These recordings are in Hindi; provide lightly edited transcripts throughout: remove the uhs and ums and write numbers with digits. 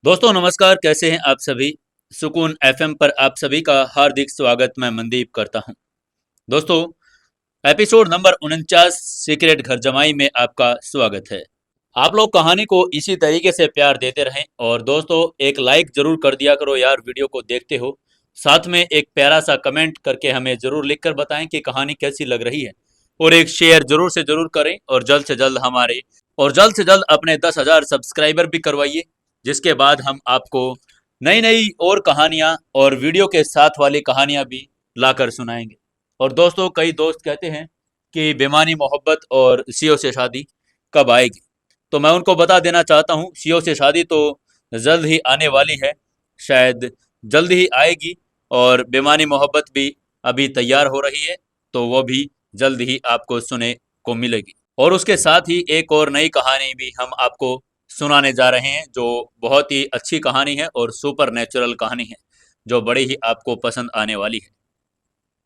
दोस्तों नमस्कार, कैसे हैं आप सभी। सुकून एफएम पर आप सभी का हार्दिक स्वागत मैं मनदीप करता हूं। दोस्तों, एपिसोड नंबर 49 सीक्रेट घर जमाई में आपका स्वागत है। आप लोग कहानी को इसी तरीके से प्यार देते रहें और दोस्तों एक लाइक जरूर कर दिया करो यार, वीडियो को देखते हो। साथ में एक प्यारा सा कमेंट करके हमें जरूर लिखकर बताएं कि कहानी कैसी लग रही है, और एक शेयर जरूर से जरूर करें और जल्द से जल्द अपने 10,000 सब्सक्राइबर भी करवाइए, जिसके बाद हम आपको नई नई और कहानियां और वीडियो के साथ वाली कहानियां भी लाकर सुनाएंगे। और दोस्तों, कई दोस्त कहते हैं कि बेमानी मोहब्बत और सीओ से शादी कब आएगी, तो मैं उनको बता देना चाहता हूँ, सीओ से शादी तो जल्द ही आने वाली है, शायद जल्द ही आएगी। और बेमानी मोहब्बत भी अभी तैयार हो रही है, तो वो भी जल्द ही आपको सुने को मिलेगी। और उसके साथ ही एक और नई कहानी भी हम आपको सुनाने जा रहे हैं, जो बहुत ही अच्छी कहानी है और सुपर नेचुरल कहानी है, जो बड़ी ही आपको पसंद आने वाली है।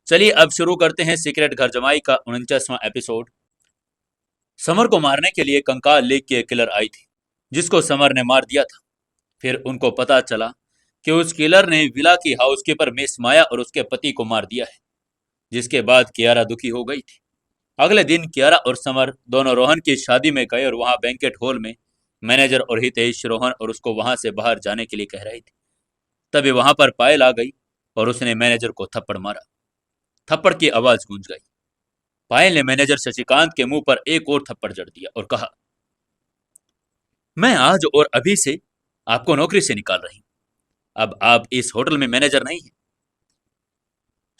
चलिए अब शुरू करते हैं सीक्रेट घर जमाई का 49वां एपिसोड। समर को मारने के लिए कंकाल लेके किलर आई थी, जिसको समर ने मार दिया था। फिर उनको पता चला कि उस किलर ने विला की हाउसकीपर मिस माया और उसके पति को मार दिया है, जिसके बाद कियारा दुखी हो गई थी। अगले दिन कियारा और समर दोनों रोहन की शादी में गए और वहां बैंकेट हॉल में मैनेजर और हितेश रोहन और उसको वहां से बाहर जाने के लिए कह रही थी। तभी वहां पर पायल आ गई और उसने मैनेजर को थप्पड़ मारा। थप्पड़ की आवाज गूंज गई। पायल ने मैनेजर शशिकांत के मुंह पर एक और थप्पड़ जड़ दिया और कहा, मैं आज और अभी से आपको नौकरी से निकाल रही हूं। अब आप इस होटल में मैनेजर नहीं हैं।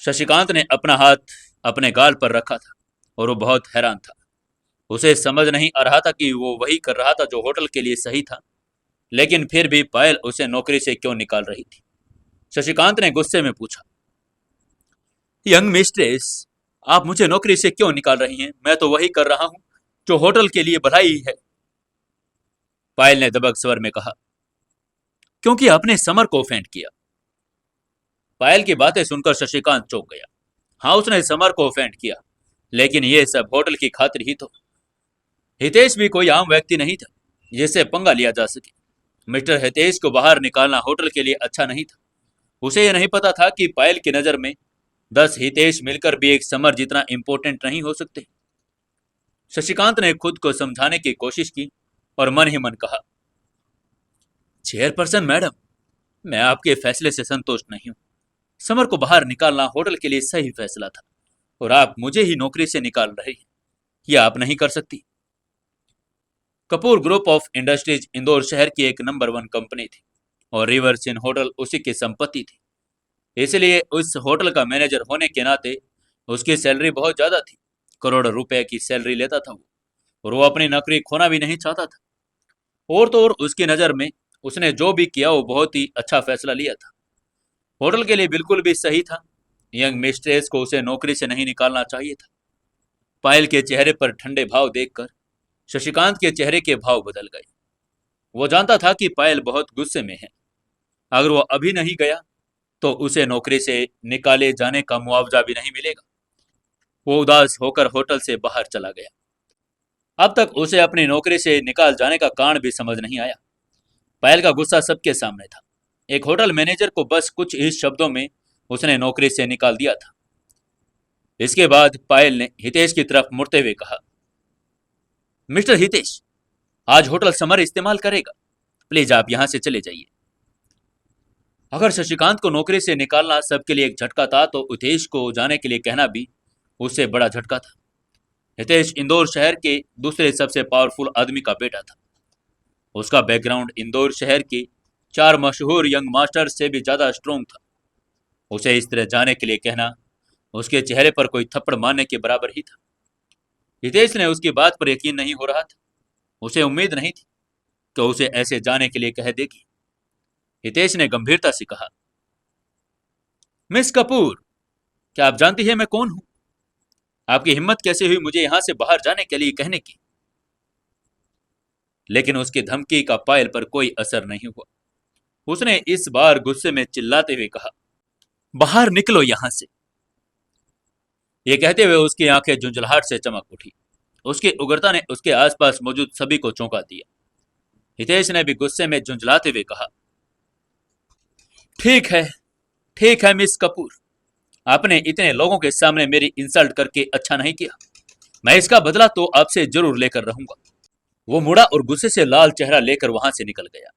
शशिकांत ने अपना हाथ अपने गाल पर रखा था और वो बहुत हैरान था। उसे समझ नहीं आ रहा था कि वो वही कर रहा था जो होटल के लिए सही था, लेकिन फिर भी पायल उसे नौकरी से क्यों निकाल रही थी। शशिकांत ने गुस्से में पूछा, यंग मिस्ट्रेस, आप मुझे नौकरी से क्यों निकाल रही हैं? मैं तो वही कर रहा हूं जो होटल के लिए भलाई है। पायल ने दबक स्वर में कहा, क्योंकि आपने समर को ऑफेंड किया। पायल की बातें सुनकर शशिकांत चौंक गया। हाँ, उसने समर को ऑफेंड किया, लेकिन ये सब होटल की खातिर ही तो। हितेश भी कोई आम व्यक्ति नहीं था जिससे पंगा लिया जा सके। मिस्टर हितेश को बाहर निकालना होटल के लिए अच्छा नहीं था। उसे यह नहीं पता था कि पायल की नजर में 10 हितेश मिलकर भी एक समर जितना इंपॉर्टेंट नहीं हो सकते। शशिकांत ने खुद को समझाने की कोशिश की और मन ही मन कहा, चेयरपर्सन मैडम, मैं आपके फैसले से संतुष्ट नहीं हूं। समर को बाहर निकालना होटल के लिए सही फैसला था, और आप मुझे ही नौकरी से निकाल रहे हैं। यह आप नहीं कर सकती। Kapoor group of industries Indore शहर की एक नंबर 1 कंपनी थी और रिवर सिन होटल उसी की संपत्ति थी। इसलिए उस होटल का मैनेजर होने के नाते उसकी सैलरी बहुत ज्यादा थी। करोड़ों रुपए की सैलरी लेता था वो, और वो अपनी नौकरी खोना भी नहीं चाहता था। और तो और उसकी नज़र में उसने जो भी किया वो बहुत ही अच्छा फैसला लिया था। होटल के लिए बिल्कुल भी सही था। यंग मिस्ट्रेस को उसे नौकरी से नहीं निकालना चाहिए था। पायल के चेहरे पर ठंडे भाव देखकर शशिकांत के चेहरे के भाव बदल गए। वो जानता था कि पायल बहुत गुस्से में है। अगर वो अभी नहीं गया तो उसे नौकरी से निकाले जाने का मुआवजा भी नहीं मिलेगा। वो उदास होकर होटल से बाहर चला गया। अब तक उसे अपनी नौकरी से निकाल जाने का कारण भी समझ नहीं आया। पायल का गुस्सा सबके सामने था। एक होटल मैनेजर को बस कुछ ही शब्दों में उसने नौकरी से निकाल दिया था। इसके बाद पायल ने हितेश की तरफ मुड़ते हुए कहा, मिस्टर हितेश, आज होटल समर इस्तेमाल करेगा, प्लीज आप यहां से चले जाइए। अगर शशिकांत को नौकरी से निकालना सबके लिए एक झटका था, तो हितेश को जाने के लिए कहना भी उससे बड़ा झटका था। हितेश इंदौर शहर के दूसरे सबसे पावरफुल आदमी का बेटा था। उसका बैकग्राउंड इंदौर शहर के 4 मशहूर यंग मास्टर से भी ज्यादा स्ट्रोंग था। उसे इस तरह जाने के लिए कहना उसके चेहरे पर कोई थप्पड़ मारने के बराबर ही था। हितेश ने उसकी बात पर यकीन नहीं हो रहा था। उसे उम्मीद नहीं थी कि उसे ऐसे जाने के लिए कह देगी। हितेश ने गंभीरता से कहा, मिस कपूर, क्या आप जानती है मैं कौन हूं? आपकी हिम्मत कैसे हुई मुझे यहां से बाहर जाने के लिए कहने की? लेकिन उसकी धमकी का पायल पर कोई असर नहीं हुआ। उसने इस बार गुस्से में चिल्लाते हुए कहा, बाहर निकलो यहां से। ये कहते हुए उसकी आंखें झुंझलाहट से चमक उठी। उसकी उग्रता ने उसके आसपास मौजूद सभी को चौंका दिया। हितेश ने भी गुस्से में झुंझलाते हुए कहा, ठीक है, ठीक है मिस कपूर। आपने इतने लोगों के सामने मेरी इंसल्ट करके अच्छा नहीं किया। मैं इसका बदला तो आपसे जरूर लेकर रहूंगा। वो मुड़ा और गुस्से से लाल चेहरा लेकर वहां से निकल गया।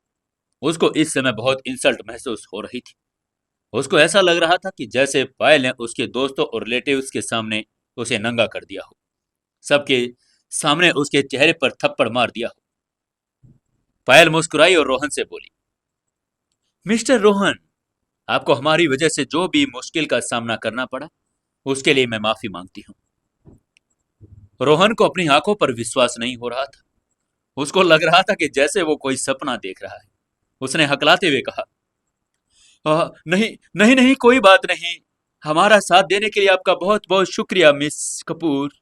उसको इस समय बहुत इंसल्ट महसूस हो रही थी। उसको ऐसा लग रहा था कि जैसे पायल ने उसके दोस्तों और रिलेटिव्स के सामने उसे नंगा कर दिया हो, सबके सामने उसके चेहरे पर थप्पड़ मार दिया हो। पायल मुस्कुराई और रोहन से बोली, मिस्टर रोहन, आपको हमारी वजह से जो भी मुश्किल का सामना करना पड़ा, उसके लिए मैं माफी मांगती हूँ। रोहन को अपनी आंखों पर विश्वास नहीं हो रहा था। उसको लग रहा था कि जैसे वो कोई सपना देख रहा है। उसने हकलाते हुए कहा, नहीं नहीं नहीं, कोई बात नहीं। हमारा साथ देने के लिए आपका बहुत बहुत शुक्रिया मिस कपूर।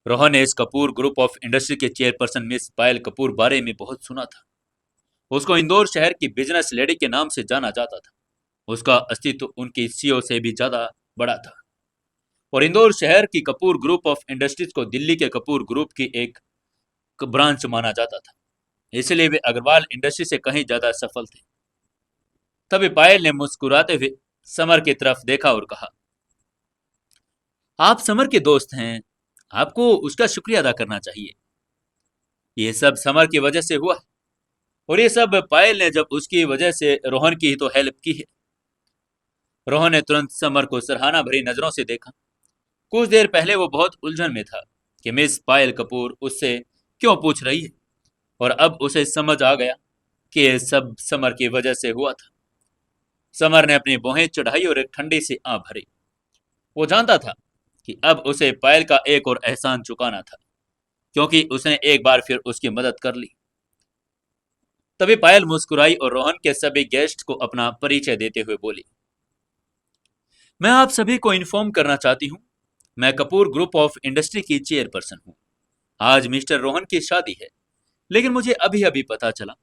रोहन ने इस कपूर ग्रुप ऑफ इंडस्ट्री के चेयरपर्सन मिस पायल कपूर बारे में बहुत सुना था। उसको इंदौर शहर की बिजनेस लेडी के नाम से जाना जाता था। उसका अस्तित्व उनकी सीईओ से भी ज्यादा बड़ा था। और इंदौर शहर की कपूर ग्रुप ऑफ इंडस्ट्रीज को दिल्ली के कपूर ग्रुप की एक ब्रांच माना जाता था। इसलिए वे अग्रवाल इंडस्ट्री से कहीं ज्यादा सफल थे। तभी पायल ने मुस्कुराते हुए समर की तरफ देखा और कहा, आप समर के दोस्त हैं, आपको उसका शुक्रिया अदा करना चाहिए। ये सब समर की वजह से हुआ। और ये सब पायल ने जब उसकी वजह से रोहन की ही तो हेल्प की है। रोहन ने तुरंत समर को सराहना भरी नजरों से देखा। कुछ देर पहले वो बहुत उलझन में था कि मिस पायल कपूर उससे क्यों पूछ रही है, और अब उसे समझ आ गया कि ये सब समर की वजह से हुआ था। समर ने अपनी भौहें चढ़ाई और एक ठंडी सी आंख भरी। वो जानता था कि अब उसे पायल का एक और एहसान चुकाना था, क्योंकि उसने एक बार फिर उसकी मदद कर ली। तभी पायल मुस्कुराई और रोहन के सभी गेस्ट को अपना परिचय देते हुए बोली, मैं आप सभी को इन्फॉर्म करना चाहती हूँ, मैं कपूर ग्रुप ऑफ इंडस्ट्री की चेयरपर्सन हूँ। आज मिस्टर रोहन की शादी है, लेकिन मुझे अभी अभी पता चला,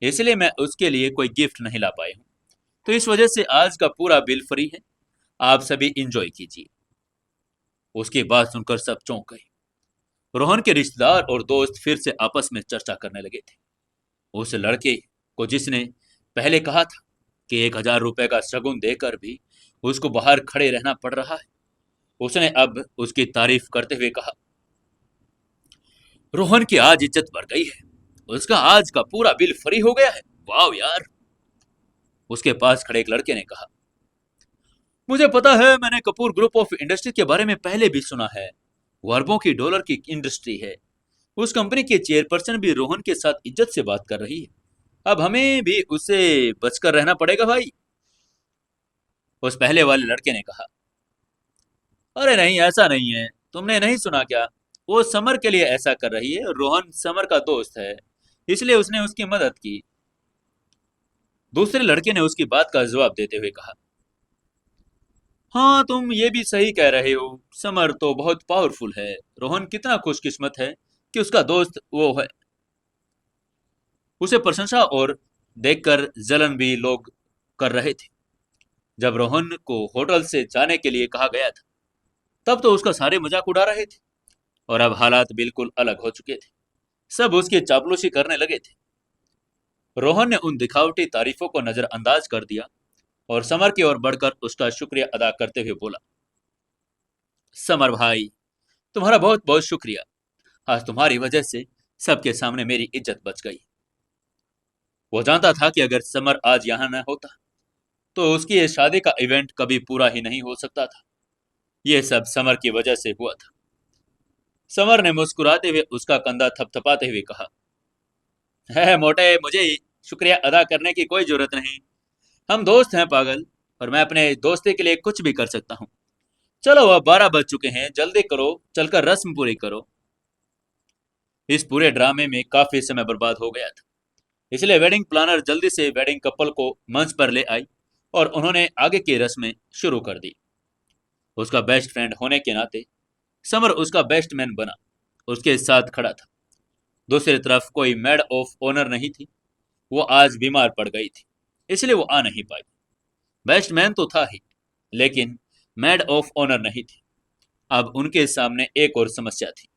इसलिए मैं उसके लिए कोई गिफ्ट नहीं ला पाई हूँ। तो इस वजह से आज का पूरा बिल फ्री है, आप सभी इंजॉय कीजिए। उसकी बात सुनकर सब चौंक गए। रोहन के रिश्तेदार और दोस्त फिर से आपस में चर्चा करने लगे थे। उस लड़के को जिसने पहले कहा था कि 1,000 रुपए का शगुन देकर भी उसको बाहर खड़े रहना पड़ रहा है, उसने अब उसकी तारीफ करते हुए कहा, रोहन की आज इज्जत बढ़ गई है, उसका आज का पूरा बिल फ्री हो गया है। वाह यार। उसके पास खड़े एक लड़के ने कहा, मुझे पता है, मैंने कपूर ग्रुप ऑफ इंडस्ट्री के बारे में पहले भी सुना है। वो अरबों की डॉलर की इंडस्ट्री है। उस कंपनी के चेयरपर्सन भी रोहन के साथ इज्जत से बात कर रही है। अब हमें भी उससे बचकर रहना पड़ेगा भाई। उस पहले वाले लड़के ने कहा, अरे नहीं, ऐसा नहीं है, तुमने नहीं सुना क्या? वो समर के लिए ऐसा कर रही है, रोहन समर का दोस्त है, इसलिए उसने उसकी मदद की। दूसरे लड़के ने उसकी बात का जवाब देते हुए कहा, हाँ तुम ये भी सही कह रहे हो, समर तो बहुत पावरफुल है। रोहन कितना खुशकिस्मत है कि उसका दोस्त वो है। उसे प्रशंसा और देखकर जलन भी लोग कर रहे थे। जब रोहन को होटल से जाने के लिए कहा गया था, तब तो उसका सारे मजाक उड़ा रहे थे, और अब हालात बिल्कुल अलग हो चुके थे। सब उसकी चापलूसी करने लगे थे। रोहन ने उन दिखावटी तारीफों को नजरअंदाज कर दिया और समर की ओर बढ़कर उसका शुक्रिया अदा करते हुए बोला, समर भाई, तुम्हारा बहुत बहुत शुक्रिया। आज तुम्हारी वजह से सबके सामने मेरी इज्जत बच गई। वो जानता था कि अगर समर आज यहाँ न होता तो उसकी ये शादी का इवेंट कभी पूरा ही नहीं हो सकता था। ये सब समर की वजह से हुआ था। समर ने मुस्कुराते हुए उसका कंधा थपथपाते हुए कहा, है मोटे, मुझे शुक्रिया अदा करने की कोई जरूरत नहीं। हम दोस्त हैं पागल, और मैं अपने दोस्ती के लिए कुछ भी कर सकता हूँ। चलो अब 12 बज चुके हैं, जल्दी करो, चलकर रस्म पूरी करो। इस पूरे ड्रामे में काफी समय बर्बाद हो गया था, इसलिए वेडिंग प्लानर जल्दी से वेडिंग कपल को मंच पर ले आई और उन्होंने आगे की रस्में शुरू कर दी। उसका बेस्ट फ्रेंड होने के नाते समर उसका बेस्ट मैन बना, उसके साथ खड़ा था। दूसरी तरफ कोई मेड ऑफ ऑनर नहीं थी। वो आज बीमार पड़ गई थी, इसलिए वो आ नहीं पाई। बेस्ट मैन तो था ही, लेकिन मेड ऑफ ऑनर नहीं थी। अब उनके सामने एक और समस्या थी।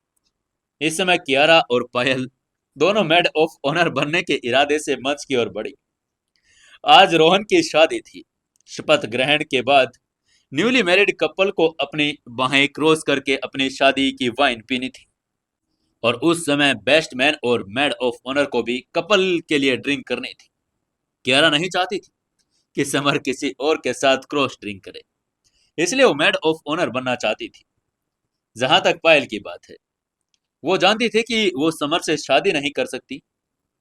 इस समय कियारा और पायल दोनों मेड ऑफ ऑनर बनने के इरादे से मंच की ओर बढ़ी। आज रोहन की शादी थी। शपथ ग्रहण के बाद न्यूली मैरिड कपल को अपनी बाहें क्रॉस करके अपनी शादी की वाइन पीनी थी। और उस समय बेस्ट मैन और मेड ऑफ ऑनर को भी कपल के लिए ड्रिंक करनी थी। कियारा नहीं चाहती थी कि समर किसी और के साथ क्रॉस ड्रिंक करे, इसलिए वो मेड ऑफ ऑनर बनना चाहती थी। जहां तक पायल की बात है, वो जानती थी कि वो समर से शादी नहीं कर सकती,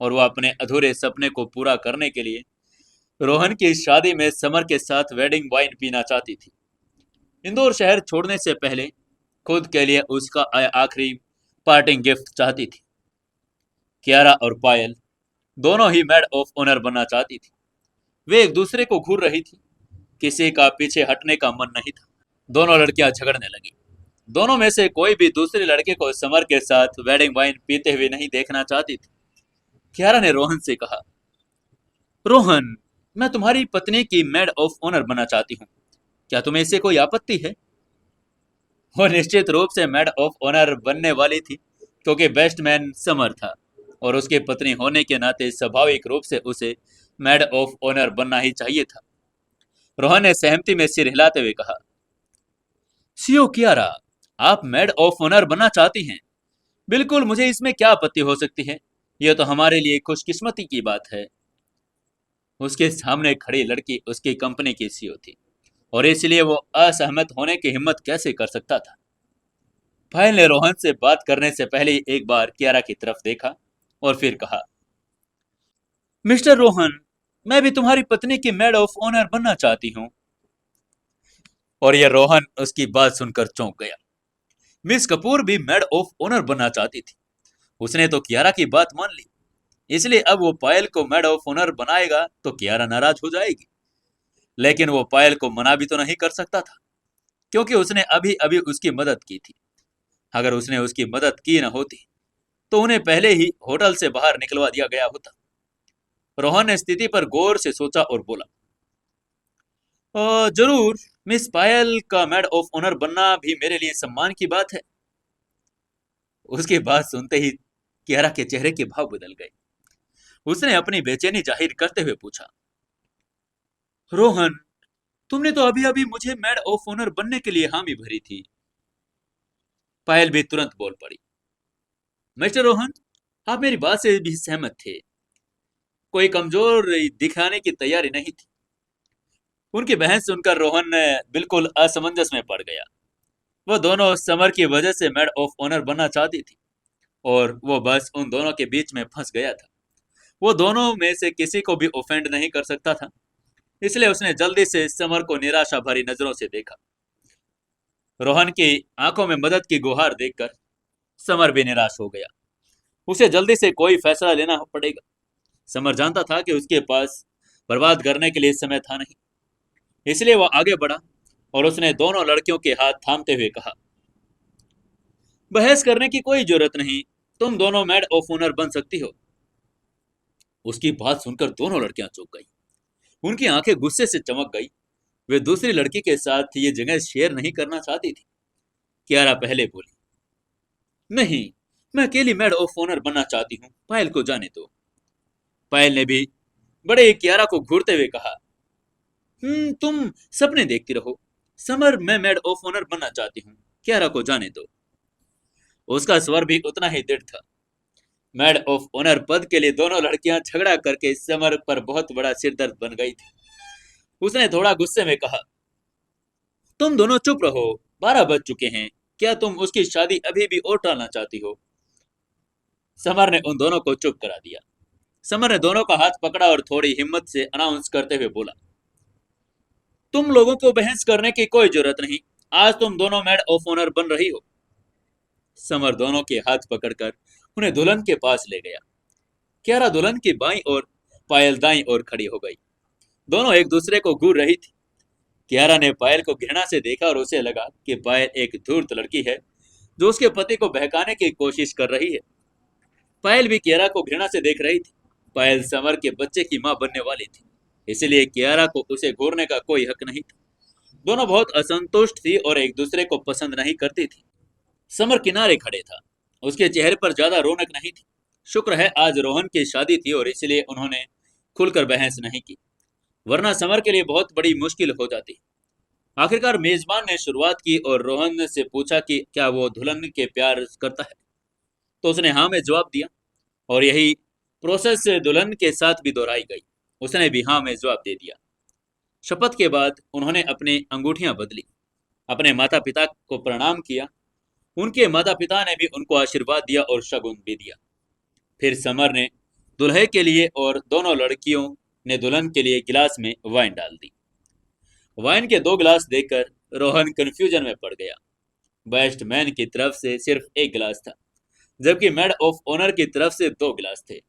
और वो अपने अधूरे सपने को पूरा करने के लिए रोहन की शादी में समर के साथ वेडिंग वाइन पीना चाहती थी। इंदौर शहर छोड़ने से पहले खुद के लिए उसका आखिरी पार्टिंग गिफ्ट चाहती थी। कियारा और पायल दोनों ही मेड ऑफ ऑनर बनना चाहती थी। वे एक दूसरे को घूर रही थी, किसी का पीछे हटने का मन नहीं था। दोनों लड़कियां झगड़ने लगी। दोनों में से कोई भी दूसरे लड़के को समर के साथ वेडिंग वाइन पीते हुए नहीं देखना चाहती थी। कियारा ने रोहन से कहा, रोहन, मैं तुम्हारी पत्नी की मेड ऑफ ऑनर बनना चाहती हूँ, क्या तुम्हें इससे कोई आपत्ति है? वो निश्चित रूप से मेड ऑफ ऑनर बनने वाली थी, क्योंकि बेस्ट मैन समर था और उसकी पत्नी होने के नाते स्वाभाविक रूप से उसे मेड ऑफ ऑनर बनना ही चाहिए था। रोहन ने सहमति में सिर हिलाते हुए कहा, सीओ कियारा, आप मेड ऑफ ऑनर बनना चाहती हैं, बिल्कुल, मुझे इसमें क्या आपत्ति हो सकती है? यह तो हमारे लिए खुशकिस्मती की बात है। उसके सामने खड़ी लड़की उसकी कंपनी की सीईओ थी, और इसलिए वो असहमत होने की हिम्मत कैसे कर सकता था? पायल ने रोहन से बात करने से पहले ही एक बार कियारा की तरफ देखा और फिर कहा, मिस्टर रोहन, मैं भी तुम्हारी पत्नी की मेड ऑफ ऑनर बनना चाहती हूँ। और यह रोहन उसकी बात सुनकर चौंक गया। मिस कपूर भी मेड ऑफ ऑनर बनना चाहती थी। उसने तो कियारा की बात मान ली, इसलिए अब वो पायल को मेड ऑफ ऑनर बनाएगा तो कियारा नाराज हो जाएगी। लेकिन वो पायल को मना भी तो नहीं कर सकता था, क्योंकि उसने अभी अभी उसकी मदद की थी। अगर उसने उसकी मदद की न होती तो उन्हें पहले ही होटल से बाहर निकलवा दिया गया होता। रोहन ने स्थिति पर गौर से सोचा और बोला, जरूर, मिस पायल का मेड ऑफ ऑनर बनना भी मेरे लिए सम्मान की बात है। उसकी बात सुनते ही कियारा के चेहरे के भाव बदल गए। उसने अपनी बेचैनी जाहिर करते हुए पूछा, रोहन, तुमने तो अभी अभी मुझे मेड ऑफ ऑनर बनने के लिए हामी भरी थी। पायल भी तुरंत बोल पड़ी, मिस्टर रोहन, आप मेरी बात से भी सहमत थे। कोई कमजोर दिखाने की तैयारी नहीं थी। उनकी बहन सुनकर रोहन बिल्कुल असमंजस में पड़ गया। वो दोनों समर की वजह से मेड ऑफ ऑनर बनना चाहती थी, और वो बस उन दोनों के बीच में फंस गया था। वो दोनों में से किसी को भी ऑफेंड नहीं कर सकता था, इसलिए उसने जल्दी से समर को निराशा भरी नजरों से देखा। रोहन की आंखों में मदद की गुहार देखकर समर भी निराश हो गया। उसे जल्दी से कोई फैसला लेना पड़ेगा। समर जानता था कि उसके पास बर्बाद करने के लिए समय था नहीं, इसलिए वह आगे बढ़ा और उसने दोनों लड़कियों के हाथ थामते हुए कहा, बहस करने की कोई जरूरत नहीं, तुम दोनों मेड ऑफ ऑनर बन सकती हो। उसकी बात सुनकर दोनों लड़कियां चौंक गई। उनकी आंखें गुस्से से चमक गई। वे दूसरी लड़की के साथ ये जगह शेयर नहीं करना चाहती थी। कियारा पहले बोली, नहीं, मैं अकेली मेड ऑफ ऑनर बनना चाहती हूँ, पायल को जाने दो। पायल ने भी बड़े कियारा को घूरते हुए कहा, तुम सपने देखती रहो, समर, मैं मेड ऑफ ऑनर बनना चाहती हूँ, कियारा को जाने दो। उसका स्वर भी उतना ही दृढ़ था। मेड ऑफ ऑनर पद के लिए दोनों लड़कियां झगड़ा करके समर पर बहुत बड़ा सिरदर्द बन गई थी। उसने थोड़ा गुस्से में कहा, तुम दोनों चुप रहो, 12 बज चुके हैं, क्या तुम उसकी शादी अभी भी और टालना चाहती हो? समर ने उन दोनों को चुप करा दिया। समर ने दोनों का हाथ पकड़ा और थोड़ी हिम्मत से अनाउंस करते हुए बोला, तुम लोगों को बहस करने की कोई जरूरत नहीं, आज तुम दोनों मेड ऑफ ऑनर बन रही हो। समर दोनों के हाथ पकड़कर उन्हें दुल्हन के पास ले गया। कियारा दुल्हन की बाईं और पायल दाईं ओर खड़ी हो गई। दोनों एक दूसरे को घूर रही थी। कियारा ने पायल को घृणा से देखा और उसे लगा कि पायल एक धूर्त लड़की है जो उसके पति को बहकाने की कोशिश कर रही है। पायल भी कियारा को घृणा से देख रही थी। पायल समर के बच्चे की मां बनने वाली थी, इसलिए कियारा को उसे घूरने का कोई हक नहीं था। दोनों बहुत असंतुष्ट थी और एक दूसरे को पसंद नहीं करती थी। समर किनारे खड़े था। उसके चेहरे पर ज्यादा रौनक नहीं थी। शुक्र है आज रोहन की शादी थी और इसलिए उन्होंने खुलकर बहस नहीं की। वरना समर के लिए बहुत बड़ी मुश्किल हो जाती। आखिरकार मेजबान ने शुरुआत की और रोहन से पूछा कि क्या वो दुल्हन के प्यार करता है। तो उसने हाँ में जवाब दिया, और यही प्रोसेस दुल्हन के साथ भी दोहराई गई। उसने भी हाँ में जवाब दे दिया। शपथ के बाद उन्होंने अपनी अंगूठियां बदली, अपने माता पिता को प्रणाम किया। उनके माता पिता ने भी उनको आशीर्वाद दिया और शगुन भी दिया। फिर समर ने दुल्हे के लिए और दोनों लड़कियों ने दुल्हन के लिए गिलास में वाइन डाल दी। वाइन के दो गिलास देखकर रोहन कंफ्यूजन में पड़ गया। बेस्ट मैन की तरफ से सिर्फ एक गिलास था, जबकि मेड ऑफ ऑनर की तरफ से दो गिलास थे।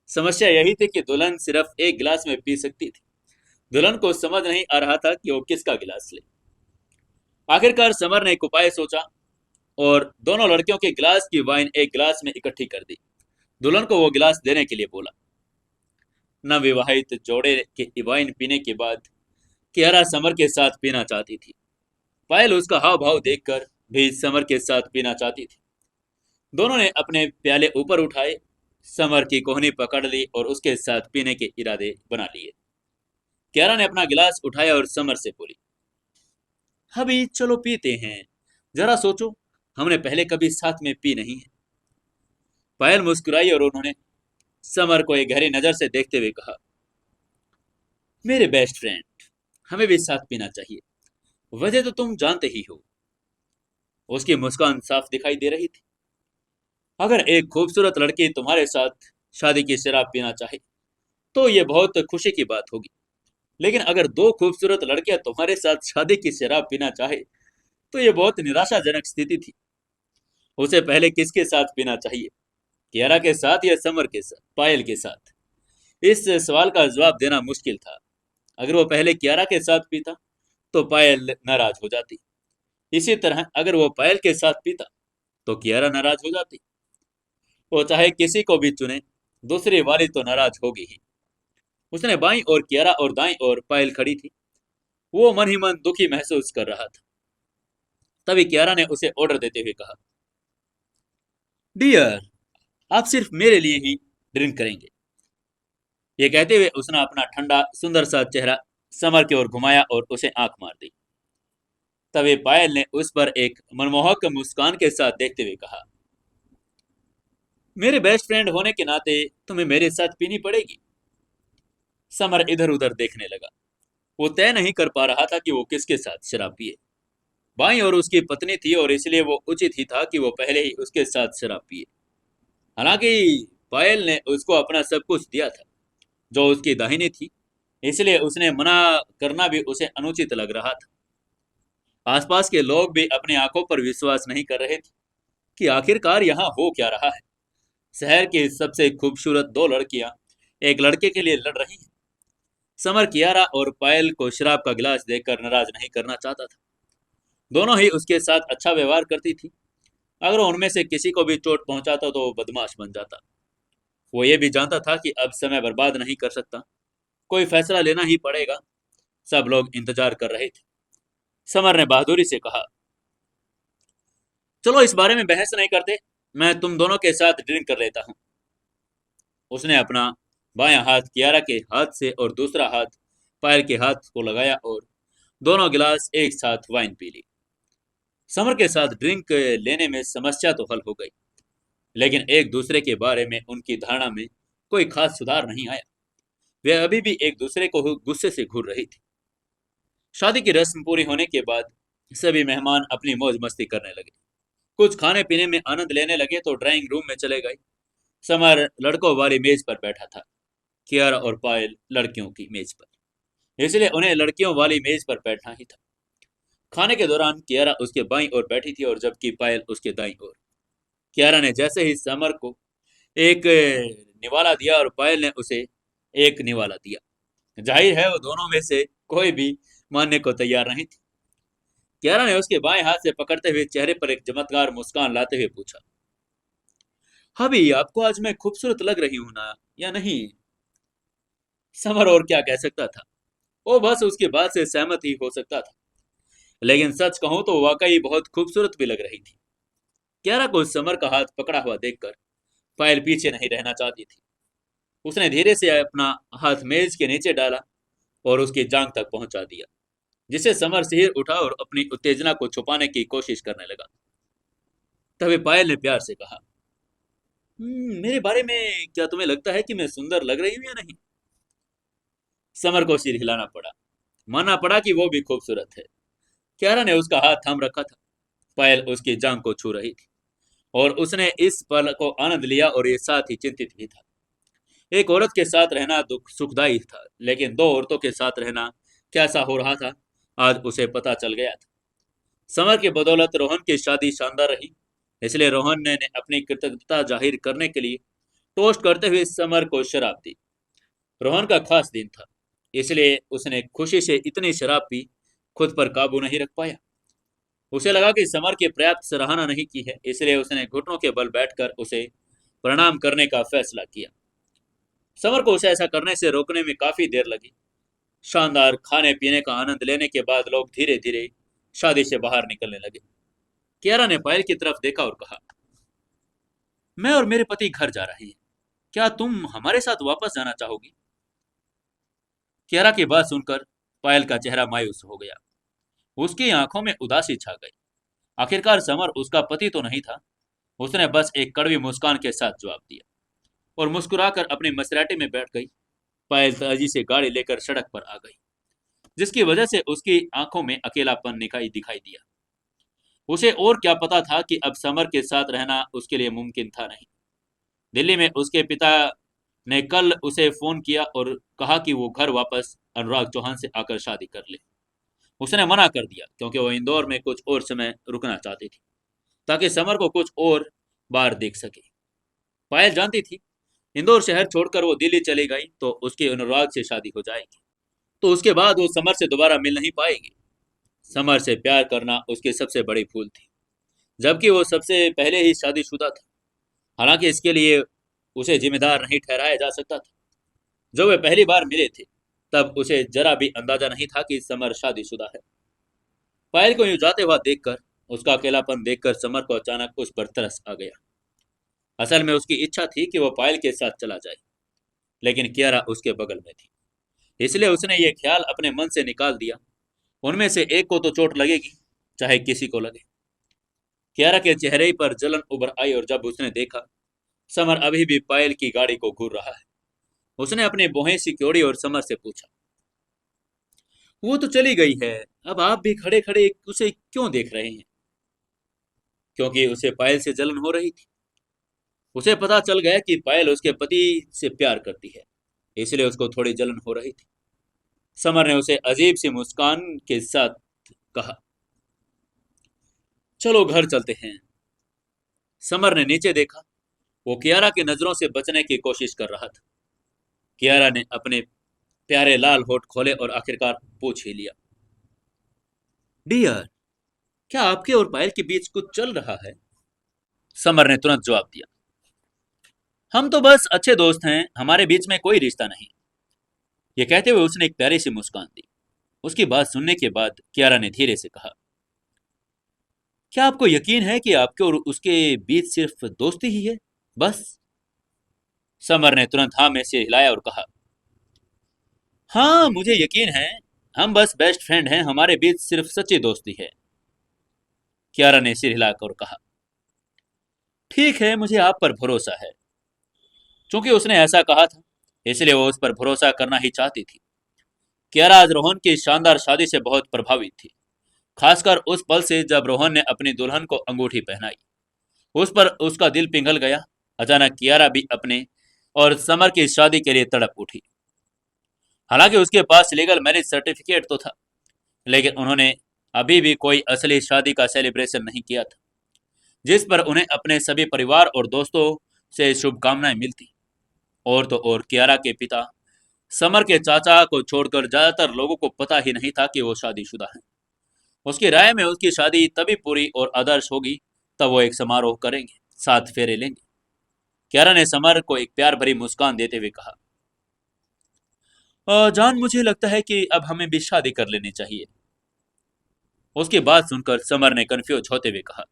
समस्या यही थी कि दुल्हन सिर्फ एक गिलास में पी सकती थी। दुल्हन को समझ नहीं आ रहा था कि वो किसका गिलास ले। आखिरकार समर ने एक उपाय सोचा और दोनों लड़कियों के गिलास की वाइन एक गिलास में इकट्ठी कर दी। दुल्हन को वो गिलास देने के लिए बोला। नवविवाहित जोड़े के वाइन पीने के बाद कियारा समर के साथ पीना चाहती थी। पायल उसका हाव भाव देखकर भी समर के साथ पीना चाहती थी। दोनों ने अपने प्याले ऊपर उठाए, समर की कोहनी पकड़ ली और उसके साथ पीने के इरादे बना लिए। कियारा ने अपना गिलास उठाया और समर से बोली, अभी चलो पीते हैं। जरा सोचो, हमने पहले कभी साथ में पी नहीं है। पायल मुस्कुराई और उन्होंने समर को एक गहरी नजर से देखते हुए कहा, मेरे बेस्ट फ्रेंड, हमें भी साथ पीना चाहिए। वजह तो तुम जानते ही हो। उसकी मुस्कान साफ दिखाई दे रही थी। अगर एक खूबसूरत लड़की तुम्हारे साथ शादी की शराब पीना चाहे तो ये बहुत खुशी की बात होगी, लेकिन अगर दो खूबसूरत लड़कियां तुम्हारे साथ शादी की शराब पीना चाहे तो ये बहुत निराशाजनक स्थिति थी। उसे पहले किसके साथ पीना चाहिए, कियारा के साथ या समर के साथ, पायल के साथ? इस सवाल का जवाब देना मुश्किल था। अगर वो पहले कियारा के साथ पीता तो पायल नाराज हो जाती। इसी तरह अगर वो पायल के साथ पीता तो कियारा नाराज हो जाती। वो चाहे किसी को भी चुने, दूसरी वाली तो नाराज होगी ही। उसने बाईं ओर कियारा और दाईं ओर पायल खड़ी थी। वो मन ही मन दुखी महसूस कर रहा था। तभी कियारा ने उसे ऑर्डर देते हुए कहा, डियर, आप सिर्फ मेरे लिए ही ड्रिंक करेंगे। ये कहते हुए उसने अपना ठंडा सुंदर सा चेहरा समर की ओर घुमाया और उसे आंख मार दी। तभी पायल ने उस पर एक मनमोहक मुस्कान के साथ देखते हुए कहा, मेरे बेस्ट फ्रेंड होने के नाते तुम्हें मेरे साथ पीनी पड़ेगी। समर इधर उधर देखने लगा। वो तय नहीं कर पा रहा था कि वो किसके साथ शराब पिए। बाईं ओर उसकी पत्नी थी और इसलिए वो उचित ही था कि वो पहले ही उसके साथ शराब पिए। हालांकि पायल ने उसको अपना सब कुछ दिया था जो उसकी दाहिनी थी, इसलिए उसने मना करना भी उसे अनुचित लग रहा था। आसपास के लोग भी अपनी आंखों पर विश्वास नहीं कर रहे थे कि आखिरकार यहाँ हो क्या रहा है। शहर की सबसे खूबसूरत दो लड़कियां एक लड़के के लिए लड़ रही हैं। समर कियारा और पायल को शराब का गिलास देकर नाराज नहीं करना चाहता था। दोनों ही उसके साथ अच्छा व्यवहार करती थी। अगर वो उनमें से किसी को भी चोट पहुंचाता तो वो बदमाश बन जाता। वो ये भी जानता था कि अब समय बर्बाद नहीं कर सकता, कोई फैसला लेना ही पड़ेगा। सब लोग इंतजार कर रहे थे। समर ने बहादुरी से कहा, चलो इस बारे में बहस नहीं करते, मैं तुम दोनों के साथ ड्रिंक कर लेता हूँ। उसने अपना बायां हाथ कियारा के हाथ से और दूसरा हाथ पायल के हाथ को लगाया और दोनों गिलास एक साथ वाइन पी ली। समर के साथ ड्रिंक लेने में समस्या तो हल हो गई, लेकिन एक दूसरे के बारे में उनकी धारणा में कोई खास सुधार नहीं आया। वे अभी भी एक दूसरे को गुस्से से घूर रही थी। शादी की रस्म पूरी होने के बाद सभी मेहमान अपनी मौज मस्ती करने लगे। कुछ खाने पीने में आनंद लेने लगे तो ड्राइंग रूम में चले गए। समर लड़कों वाली मेज पर बैठा था, कियारा और पायल लड़कियों की मेज पर, इसलिए उन्हें लड़कियों वाली मेज पर बैठना ही था। खाने के दौरान कियारा उसके बाईं ओर बैठी थी और जबकि पायल उसके दाईं ओर। कियारा ने जैसे ही समर को एक निवाला दिया और पायल ने उसे एक निवाला दिया। जाहिर है वो दोनों में से कोई भी मानने को तैयार नहीं थी। कियारा ने उसके बाएं हाथ से पकड़ते हुए चेहरे पर एक चमत्कार मुस्कान लाते हुए पूछा, हबी, आपको आज मैं खूबसूरत लग रही हूं ना, या नहीं? समर और क्या कह सकता था। वो बस उसकी बात से सहमत ही हो सकता था, लेकिन सच कहूं तो वाकई बहुत खूबसूरत भी लग रही थी। कियारा को समर का हाथ पकड़ा हुआ देखकर पायल पीछे नहीं रहना चाहती थी। उसने धीरे से अपना हाथ मेज के नीचे डाला और उसकी जांघ तक पहुंचा दिया, जिससे समर सिर उठा और अपनी उत्तेजना को छुपाने की कोशिश करने लगा। तभी पायल ने प्यार से कहा, मेरे बारे में क्या तुम्हें लगता है कि मैं सुंदर लग रही हूं या नहीं?" समर को सिर हिलाना पड़ा, मानना पड़ा कि वो भी खूबसूरत है। क्यारा ने उसका हाथ थाम रखा था। पायल उसकी जांघ को छू रही थी और उसने इस पल को आनंद लिया और ये साथ ही चिंतित भी था। एक औरत के साथ रहना दुख सुखदायी था, लेकिन दो औरतों के साथ रहना कैसा हो रहा था, आज उसे पता चल गया था। समर की बदौलत रोहन की शादी शानदार रही, इसलिए रोहन ने अपनी कृतज्ञता जाहिर करने के लिए टोस्ट करते हुए समर को शराब दी। रोहन का खास दिन था, इसलिए उसने खुशी से इतनी शराब पी, खुद पर काबू नहीं रख पाया। उसे लगा कि समर की पर्याप्त सराहना नहीं की है, इसलिए उसने घुटनों के बल बैठकर उसे प्रणाम करने का फैसला किया। समर को उसे ऐसा करने से रोकने में काफी देर लगी। शानदार खाने पीने का आनंद लेने के बाद लोग धीरे धीरे शादी से बाहर निकलने लगे। कियारा ने पायल की तरफ देखा और कहा, मैं और मेरे पति घर जा रहे हैं, क्या तुम हमारे साथ वापस जाना चाहोगी? कियारा की बात सुनकर पायल का चेहरा मायूस हो गया। उसकी आंखों में उदासी छा गई। आखिरकार समर उसका पति तो नहीं था। उसने बस एक कड़वी मुस्कान के साथ जवाब दिया और मुस्कुराकर अपनी मसराटी में बैठ गई। पायल तेजी से गाड़ी लेकर सड़क पर आ गई, जिसकी वजह से उसकी आंखों में अकेलापन दिखाई दिखाई दिया। उसे और क्या पता था कि अब समर के साथ रहना उसके लिए मुमकिन था नहीं। दिल्ली में उसके पिता ने कल उसे फोन किया और कहा कि वो घर वापस अनुराग चौहान से आकर शादी कर ले। उसने मना कर दिया क्योंकि वो इंदौर में कुछ और समय रुकना चाहती थी, ताकि समर को कुछ और बार देख सके। पायल जानती थी, इंदौर शहर छोड़कर वो दिल्ली चली गई तो उसकी अनुराग से शादी हो जाएगी, तो उसके बाद वो समर से दोबारा मिल नहीं पाएगी। समर से प्यार करना उसकी सबसे बड़ी भूल थी, जबकि वो सबसे पहले ही शादीशुदा था। हालांकि इसके लिए उसे जिम्मेदार नहीं ठहराया जा सकता था। जब वे पहली बार मिले थे, तब उसे जरा भी अंदाजा नहीं था कि समर शादीशुदा है। पायल को यूं जाते हुआ देखकर, उसका अकेलापन देखकर समर को अचानक उस पर तरस आ गया। असल में उसकी इच्छा थी कि वो पायल के साथ चला जाए, लेकिन कियारा उसके बगल में थी, इसलिए उसने ये ख्याल अपने मन से निकाल दिया। उनमें से एक को तो चोट लगेगी, चाहे किसी को लगे। कियारा के चेहरे पर जलन उभर आई और जब उसने देखा समर अभी भी पायल की गाड़ी को घूर रहा है, उसने अपनी भौहें सिकोड़ी और समर से पूछा, वो तो चली गई है, अब आप भी खड़े खड़े उसे क्यों देख रहे हैं? क्योंकि उसे पायल से जलन हो रही थी। उसे पता चल गया कि पायल उसके पति से प्यार करती है, इसलिए उसको थोड़ी जलन हो रही थी। समर ने उसे अजीब सी मुस्कान के साथ कहा, चलो घर चलते हैं। समर ने नीचे देखा, वो कियारा की नजरों से बचने की कोशिश कर रहा था। कियारा ने अपने प्यारे लाल होठ खोले और आखिरकार पूछ ही लिया, डियर, क्या आपके और पायल के बीच कुछ चल रहा है? समर ने तुरंत जवाब दिया, हम तो बस अच्छे दोस्त हैं, हमारे बीच में कोई रिश्ता नहीं। ये कहते हुए उसने एक प्यारी सी मुस्कान दी। उसकी बात सुनने के बाद कियारा ने धीरे से कहा, क्या आपको यकीन है कि आपके और उसके बीच सिर्फ दोस्ती ही है, बस? समर ने तुरंत हाँ में सिर हिलाया और कहा, हाँ मुझे यकीन है, हम बस बेस्ट फ्रेंड हैं, हमारे बीच सिर्फ सच्ची दोस्ती है। कियारा ने सिर हिलाकर कहा, ठीक है, मुझे आप पर भरोसा है। चूंकि उसने ऐसा कहा था, इसलिए वो उस पर भरोसा करना ही चाहती थी। कियारा आज रोहन की शानदार शादी से बहुत प्रभावित थी, खासकर उस पल से जब रोहन ने अपनी दुल्हन को अंगूठी पहनाई। उस पर उसका दिल पिघल गया। अचानक कियारा भी अपने और समर की शादी के लिए तड़प उठी। हालांकि उसके पास लीगल मैरिज सर्टिफिकेट तो था, लेकिन उन्होंने अभी भी कोई असली शादी का सेलिब्रेशन नहीं किया था, जिस पर उन्हें अपने सभी परिवार और दोस्तों से शुभकामनाएं मिलती। और तो और कियारा के पिता समर के चाचा को छोड़कर ज्यादातर लोगों को पता ही नहीं था कि वो शादीशुदा है। उसकी राय में उसकी शादी तभी पूरी और आदर्श होगी तब वो एक समारोह करेंगे, 7 फेरे लेंगे। कियारा ने समर को एक प्यार भरी मुस्कान देते हुए कहा, जान, मुझे लगता है कि अब हमें भी शादी कर लेनी चाहिए। उसकी बात सुनकर समर ने कंफ्यूज होते हुए कहा,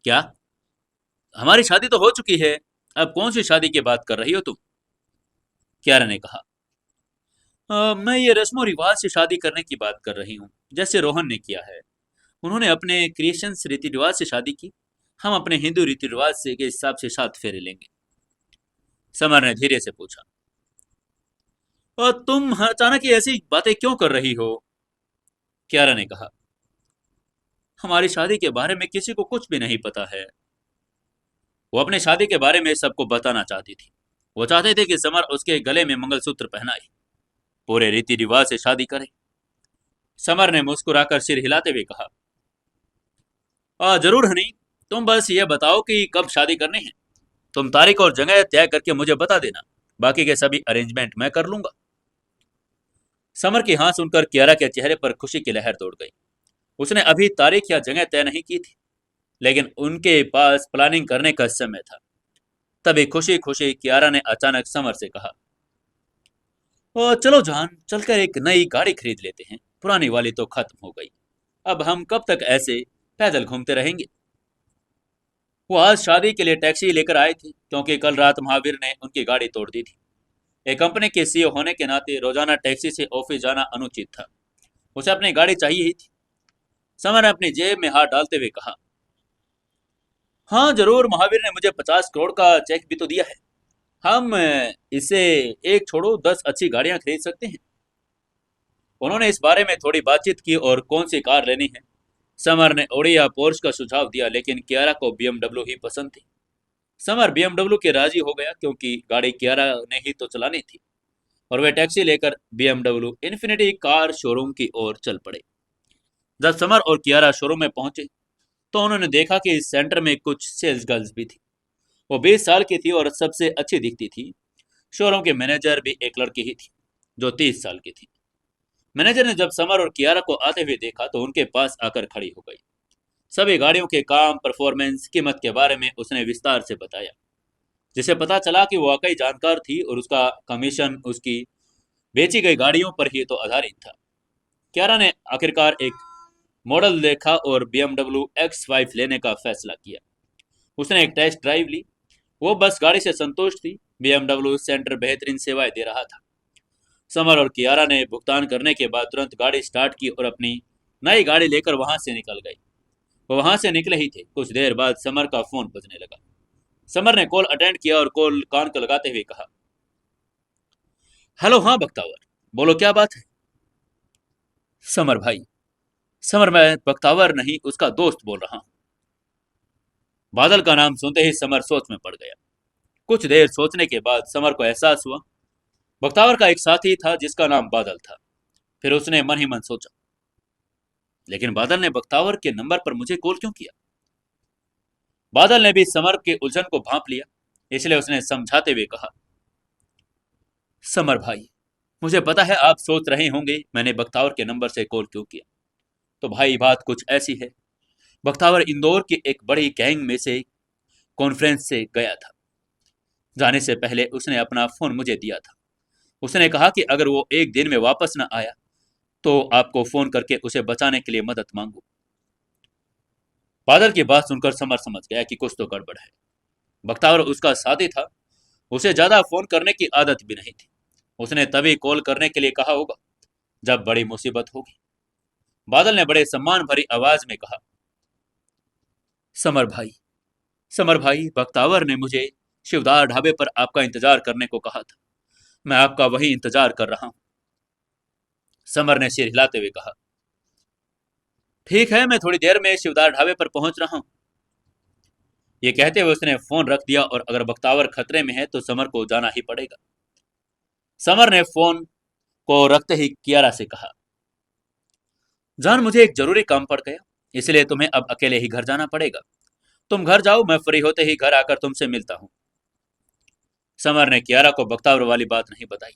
क्या? हमारी शादी तो हो चुकी है, अब कौन सी शादी की बात कर रही हो तुम? कियारा ने कहा, मैं ये रस्म रिवाज से शादी करने की बात कर रही हूँ, जैसे रोहन ने किया है। उन्होंने अपने क्रिएशंस रीति रिवाज से शादी की। हम अपने हिंदू रीति रिवाज से के हिसाब से 7 फेरे लेंगे। समर ने धीरे से पूछा। और तुम अचानक ही ऐसी बातें क्यों कर रही हो? क्यारा ने कहा। हमारी शादी के बारे में किसी को कुछ भी नहीं पता है। वो अपने शादी के बारे में सबको बताना चाहती थी। वो चाहते थे कि समर उसके गले में मंगलसूत्र पहनाए, पूरे रीति रिवाज से शादी करे। समर ने मुस्कुराकर सिर हिलाते हुए कहा, जरूर हनी, तुम बस ये बताओ कि कब शादी करनी है। तुम तारीख और जगह तय करके मुझे बता देना, बाकी के सभी अरेंजमेंट मैं कर लूंगा। समर की हाँ सुनकर कियारा के चेहरे पर खुशी की लहर दौड़ गई। उसने अभी तारीख या जगह तय नहीं की थी, लेकिन उनके पास प्लानिंग करने का समय था। तभी खुशी खुशी कियारा ने अचानक समर से कहा, चलो जान, चलकर एक नई गाड़ी खरीद लेते हैं। पुरानी वाली तो खत्म हो गई। अब हम कब तक ऐसे पैदल घूमते रहेंगे? वो आज शादी के लिए टैक्सी लेकर आए थे, क्योंकि कल रात महावीर ने उनकी गाड़ी तोड़ दी थी। एक कंपनी के सीईओ होने के नाते रोजाना टैक्सी से ऑफिस जाना अनुचित था। उसे अपनी गाड़ी चाहिए ही थी। समर ने अपनी जेब में हाथ डालते हुए कहा, हाँ जरूर, महावीर ने मुझे 50 करोड़ का चेक भी तो दिया है। हम इसे एक छोड़ो 10 अच्छी गाड़ियां खरीद सकते हैं। उन्होंने इस बारे में थोड़ी बातचीत की और कौन सी कार लेनी है। समर ने ओडी या पोर्श का सुझाव दिया, लेकिन कियारा को बीएमडब्ल्यू ही पसंद थी। समर बीएमडब्ल्यू के राजी हो गया, क्योंकि गाड़ी कियारा ने ही तो चलानी थी। और वे टैक्सी लेकर बीएमडब्ल्यू इन्फिनिटी कार शोरूम की ओर चल पड़े। जब समर और कियारा शोरूम में पहुंचे, तो उन्होंने देखा कि इस सेंटर में कुछ सेल्स गर्ल्स भी थी। वो 20 साल की थी और सबसे अच्छी दिखती थी। शोरूम के मैनेजर भी एक लड़की ही थी, जो 30 साल की थी। मैनेजर ने जब समर और कियारा को आते हुए देखा, तो उनके पास आकर खड़ी हो गई। सभी गाड़ियों के काम, परफॉर्मेंस, कीमत के बारे में उसने विस्तार से बताया, जिसे पता चला कि वो वाकई जानकार थी और उसका कमीशन उसकी बेची गई गाड़ियों पर ही तो आधारित था। कियारा ने आखिरकार एक मॉडल देखा और BMW X5 लेने का फैसला किया। उसने एक टेस्ट ड्राइव ली। वो बस गाड़ी से संतुष्ट थी। BMW सेंटर बेहतरीन सेवाएं दे रहा था। समर और कियारा ने भुगतान करने के बाद तुरंत गाड़ी स्टार्ट की और अपनी नई गाड़ी लेकर वहां से निकल गई। वो वहां से निकले ही थे, कुछ देर बाद समर का फोन बजने लगा। समर ने कॉल अटेंड किया और कॉल कान को लगाते हुए कहा, हेलो, हाँ बख्तावर, बोलो क्या बात है? समर भाई, समर, मैं बख्तावर नहीं, उसका दोस्त बोल रहा हूं। बादल का नाम सुनते ही समर सोच में पड़ गया। कुछ देर सोचने के बाद समर को एहसास हुआ, बख्तावर का एक साथी था जिसका नाम बादल था। फिर उसने मन ही मन सोचा, लेकिन बादल ने बख्तावर के नंबर पर मुझे कॉल क्यों किया? बादल ने भी समर के उलझन को भांप लिया, इसलिए उसने समझाते हुए कहा, समर भाई, मुझे पता है आप सोच रहे होंगे मैंने बख्तावर के नंबर से कॉल क्यों किया। तो भाई, बात कुछ ऐसी है। बख्तावर इंदौर की एक बड़ी गैंग में से कॉन्फ्रेंस से गया था। जाने से पहले उसने अपना फोन मुझे दिया था। उसने कहा कि अगर वो एक दिन में वापस न आया, तो आपको फोन करके उसे बचाने के लिए मदद मांगू। बादल की बात सुनकर समर समझ गया कि कुछ तो गड़बड़ है। बख्तावर उसका साथी था, उसे ज्यादा फोन करने की आदत भी नहीं थी। उसने तभी कॉल करने के लिए कहा होगा जब बड़ी मुसीबत होगी। बादल ने बड़े सम्मान भरी आवाज में कहा, समर भाई, समर भाई, बख्तावर ने मुझे शिवदार ढाबे पर आपका इंतजार करने को कहा था। मैं आपका वही इंतजार कर रहा हूं। समर ने सिर हिलाते हुए कहा, ठीक है, मैं थोड़ी देर में शिवदार ढाबे पर पहुंच रहा हूं। ये कहते हुए उसने फोन रख दिया और अगर बख्तावर खतरे में है तो समर को जाना ही पड़ेगा। समर ने फोन को रखते ही कियारा से कहा, जान, मुझे एक जरूरी काम पड़ गया, इसलिए तुम्हें अब अकेले ही घर जाना पड़ेगा। तुम घर जाओ, मैं फ्री होते ही घर आकर तुमसे मिलता हूं। समर ने कियारा को बख्तावर वाली बात नहीं बताई।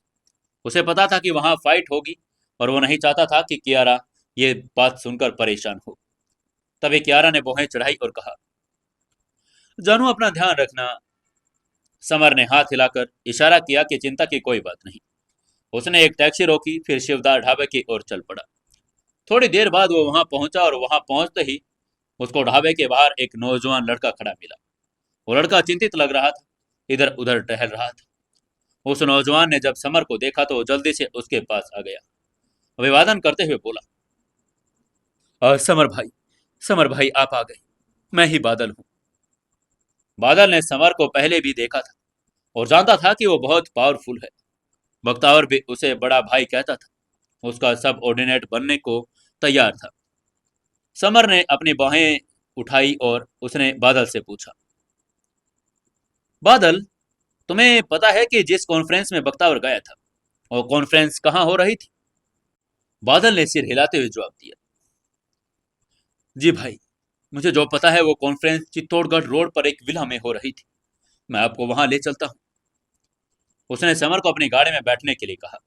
उसे पता था कि वहां फाइट होगी और वो नहीं चाहता था कि कियारा ये बात सुनकर परेशान हो। तभी कियारा ने भौहें चढ़ाई और कहा, जानू, अपना ध्यान रखना। समर ने हाथ हिलाकर इशारा किया कि चिंता की कोई बात नहीं। उसने एक टैक्सी रोकी, फिर शिवदार ढाबे की ओर चल पड़ा। थोड़ी देर बाद वो वहां पहुंचा और वहां पहुंचते ही उसको ढाबे के बाहर एक नौजवान लड़का खड़ा मिला। वो लड़का चिंतित लग रहा था, इधर उधर टहल रहा था। उस नौजवान ने जब समर को देखा तो वो जल्दी से उसके पास आ गया। अभिवादन करते हुए बोला, समर भाई, समर भाई आप आ गए। मैं ही बादल हूँ। बादल ने समर को पहले भी देखा था और जानता था कि वो बहुत पावरफुल है। बख्तावर भी उसे बड़ा भाई कहता था। उसका सब ऑर्डिनेट बनने को तैयार था। समर ने अपनी बाहें उठाई और उसने बादल से पूछा, बादल, तुम्हें पता है कि जिस कॉन्फ्रेंस में बख्तावर गया था वो कॉन्फ्रेंस कहाँ हो रही थी? बादल ने सिर हिलाते हुए जवाब दिया, जी भाई, मुझे जो पता है वो कॉन्फ्रेंस चित्तौड़गढ़ रोड पर एक विला में हो रही थी। मैं आपको वहां ले चलता हूँ। उसने समर को अपनी गाड़ी में बैठने के लिए कहा।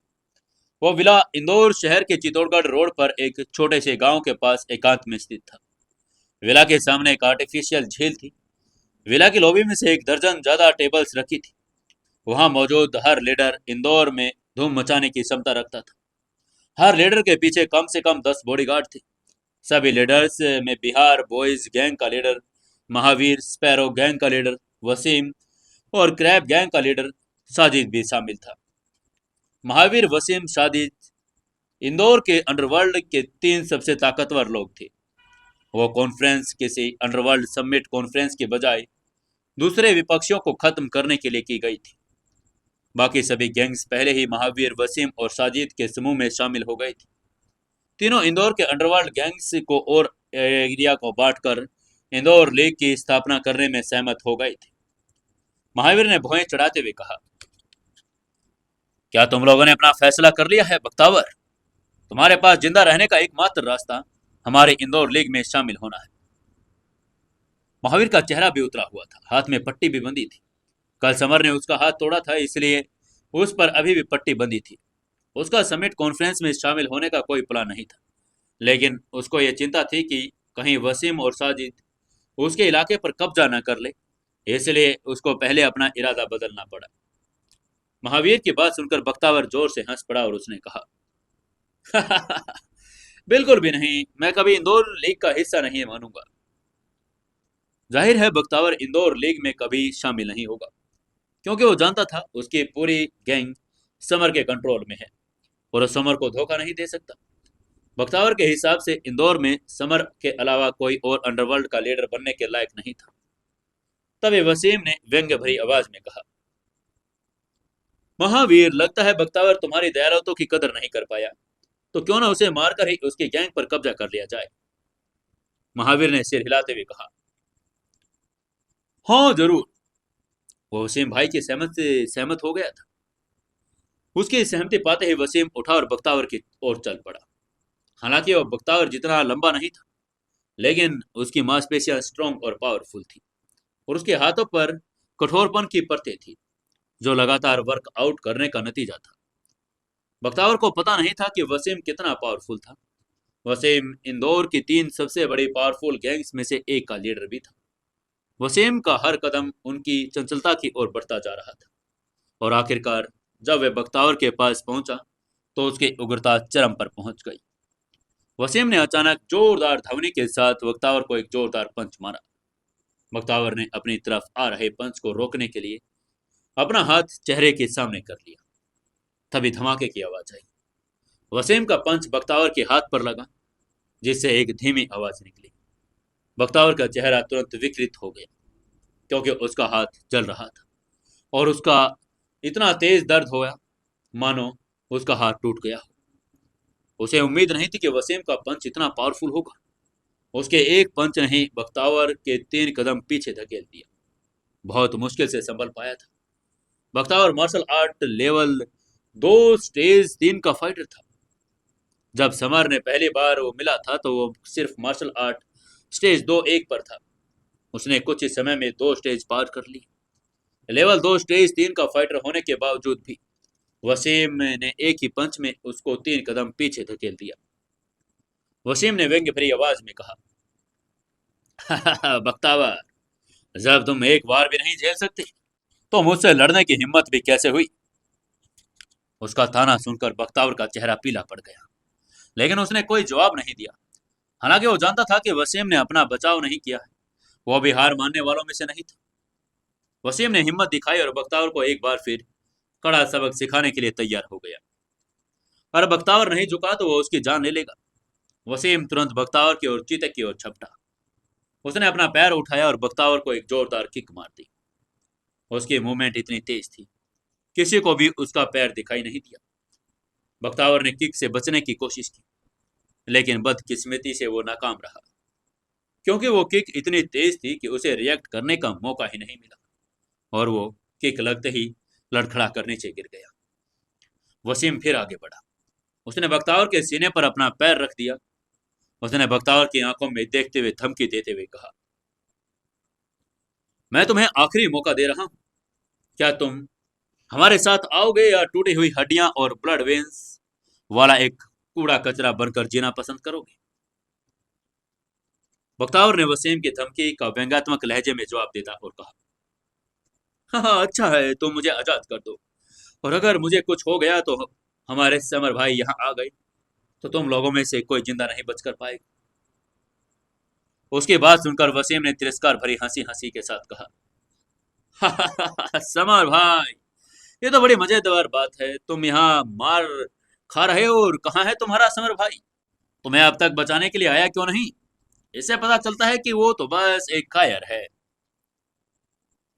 वो विला इंदौर शहर के चित्तौड़गढ़ रोड पर एक छोटे से गांव के पास एकांत में स्थित था। विला के सामने एक आर्टिफिशियल झील थी। विला की लॉबी में से एक दर्जन ज्यादा टेबल्स रखी थी। वहां मौजूद हर लीडर इंदौर में धूम मचाने की क्षमता रखता था। हर लीडर के पीछे कम से कम 10 बॉडीगार्ड थे। सभी लीडर्स में बिहार बॉयज गैंग का लीडर महावीर, स्पैरो गैंग का लीडर वसीम और क्रैब गैंग का लीडर साजिद भी शामिल था। महावीर, वसीम, साजिद इंदौर के अंडरवर्ल्ड के 3 सबसे ताकतवर लोग थे। वो कॉन्फ्रेंस किसी अंडरवर्ल्ड समिट कॉन्फ्रेंस के बजाय दूसरे विपक्षियों को खत्म करने के लिए की गई थी। बाकी सभी गैंग्स पहले ही महावीर, वसीम और साजिद के समूह में शामिल हो गए थे। तीनों इंदौर के अंडरवर्ल्ड गैंग्स को और एरिया को बांटकर इंदौर लीग की स्थापना करने में सहमत हो गए थे। महावीर ने भौहें चढ़ाते हुए कहा, क्या तुम लोगों ने अपना फैसला कर लिया है बख्तावर? तुम्हारे पास जिंदा रहने का एकमात्र रास्ता हमारे इंदौर लीग में शामिल होना है। महावीर का चेहरा भी उतरा हुआ था, हाथ में पट्टी भी बंधी थी। कल समर ने उसका हाथ तोड़ा था, इसलिए उस पर अभी भी पट्टी बंधी थी। उसका समिट कॉन्फ्रेंस में शामिल होने का कोई प्लान नहीं था, लेकिन उसको यह चिंता थी कि कहीं वसीम और साजिद उसके इलाके पर कब्जा न कर ले, इसलिए उसको पहले अपना इरादा बदलना पड़ा। महावीर की बात सुनकर बख्तावर जोर से हंस पड़ा और उसने कहा, बिल्कुल भी नहीं, मैं कभी इंदौर लीग का हिस्सा नहीं मानूंगा। जाहिर है बख्तावर इंदौर लीग में कभी शामिल नहीं होगा, क्योंकि वो जानता था उसकी पूरी गैंग समर के कंट्रोल में है और वो समर को धोखा नहीं दे सकता। बख्तावर के हिसाब से इंदौर में समर के अलावा कोई और अंडरवर्ल्ड का लीडर बनने के लायक नहीं था। तभी वसीम ने व्यंग्य भरी आवाज में कहा, महावीर, लगता है बख्तावर तुम्हारी दयालुता की कदर नहीं कर पाया, तो क्यों ना उसे मारकर ही उसकी गैंग पर कब्जा कर लिया जाए। महावीर ने सिर हिलाते हुए कहा, हाँ जरूर। वो वसीम भाई की सहमत से सहमत हो गया था। उसकी सहमति पाते ही वसीम उठा और बख्तावर की ओर चल पड़ा। हालांकि वह बख्तावर जितना लंबा नहीं था, लेकिन उसकी मांसपेशियां स्ट्रांग और पावरफुल थी और उसके हाथों पर कठोरपन की परतें थी, जो लगातार वर्कआउट करने का नतीजा था। बख्तावर को पता नहीं था कि वसीम कितना पावरफुल था। वसीम इंदौर की 3 सबसे बड़ी पावरफुल गैंग्स में से एक का लीडर भी था। वसीम का हर कदम उनकी चंचलता की ओर बढ़ता जा रहा था और आखिरकार जब वह बख्तावर के पास पहुंचा तो उसकी उग्रता चरम पर पहुंच गई। वसीम ने अचानक जोरदार ध्वनि के साथ बख्तावर को एक जोरदार पंच मारा। बख्तावर ने अपनी तरफ आ रहे पंच को रोकने के लिए अपना हाथ चेहरे के सामने कर लिया। तभी धमाके की आवाज आई। वसीम का पंच बख्तावर के हाथ पर लगा, जिससे एक धीमी आवाज निकली। बख्तावर का चेहरा तुरंत विकृत हो गया, क्योंकि उसका हाथ जल रहा था और उसका इतना तेज दर्द हुआ मानो उसका हाथ टूट गया हो। उसे उम्मीद नहीं थी कि वसीम का पंच इतना पावरफुल होगा। उसके एक पंच ने ही बख्तावर के 3 कदम पीछे धकेल दिया। बहुत मुश्किल से संभल पाया था। Bakhtawar martial art level 2 stage 3 का फाइटर था। जब समर ने पहली बार वो मिला था तो वो सिर्फ मार्शल आर्ट स्टेज 2-1 पर था। उसने कुछ ही समय में 2 स्टेज पार कर ली। लेवल 2 स्टेज 3 का फाइटर होने के बावजूद भी वसीम ने एक ही पंच में उसको 3 कदम पीछे धकेल दिया। वसीम ने व्यंग्य भरी आवाज में कहा, बख्तावर, जब तुम एक बार भी नहीं झेल सकते तो मुझसे लड़ने की हिम्मत भी कैसे हुई? उसका ताना सुनकर बख्तावर का चेहरा पीला पड़ गया, लेकिन उसने कोई जवाब नहीं दिया। हालांकि वो जानता था कि वसीम ने अपना बचाव नहीं किया है। वो भी हार मानने वालों में से नहीं था। वसीम ने हिम्मत दिखाई और बख्तावर को एक बार फिर कड़ा सबक सिखाने के लिए तैयार हो गया। और बख्तावर नहीं झुका तो वो उसकी जान ले लेगा। वसीम तुरंत बख्तावर की ओर चीते की ओर झपटा। उसने अपना पैर उठाया और बख्तावर को एक जोरदार किक मार दी। उसकी मूवमेंट इतनी तेज थी, किसी को भी उसका पैर दिखाई नहीं दिया। बख्तावर ने किक से बचने की कोशिश की, लेकिन बदकिस्मती से वो नाकाम रहा, क्योंकि वो किक इतनी तेज थी कि उसे रिएक्ट करने का मौका ही नहीं मिला, और वो किक लगते ही लड़खड़ा कर नीचे गिर गया। वसीम फिर आगे बढ़ा। उसने बख्तावर के सीने पर अपना पैर रख दिया। उसने बख्तावर की आंखों में देखते हुए धमकी देते हुए कहा, मैं तुम्हें आखिरी मौका दे रहा हूं। क्या तुम हमारे साथ आओगे या टूटी हुई हड्डियां और ब्लड वेन्स वाला एक कूड़ा कचरा बनकर जीना पसंद करोगे? बख्तावर ने वसीम की धमकी का व्यंग्यात्मक लहजे में जवाब देता और कहा, हाँ हाँ, अच्छा है, तुम मुझे आजाद कर दो, और अगर मुझे कुछ हो गया तो हमारे समर भाई यहाँ आ गए तो तुम लोगों में से कोई जिंदा नहीं बचकर पाएगा। उसकी बात सुनकर वसीम ने तिरस्कार भरी हंसी हंसी के साथ कहा, समर भाई, ये तो बड़ी मजेदार बात है। तुम यहाँ मार खा रहे हो और कहाँ है तुम्हारा समर भाई? तुम्हें अब तक बचाने के लिए आया क्यों नहीं? इससे पता चलता है कि वो तो बस एक कायर है।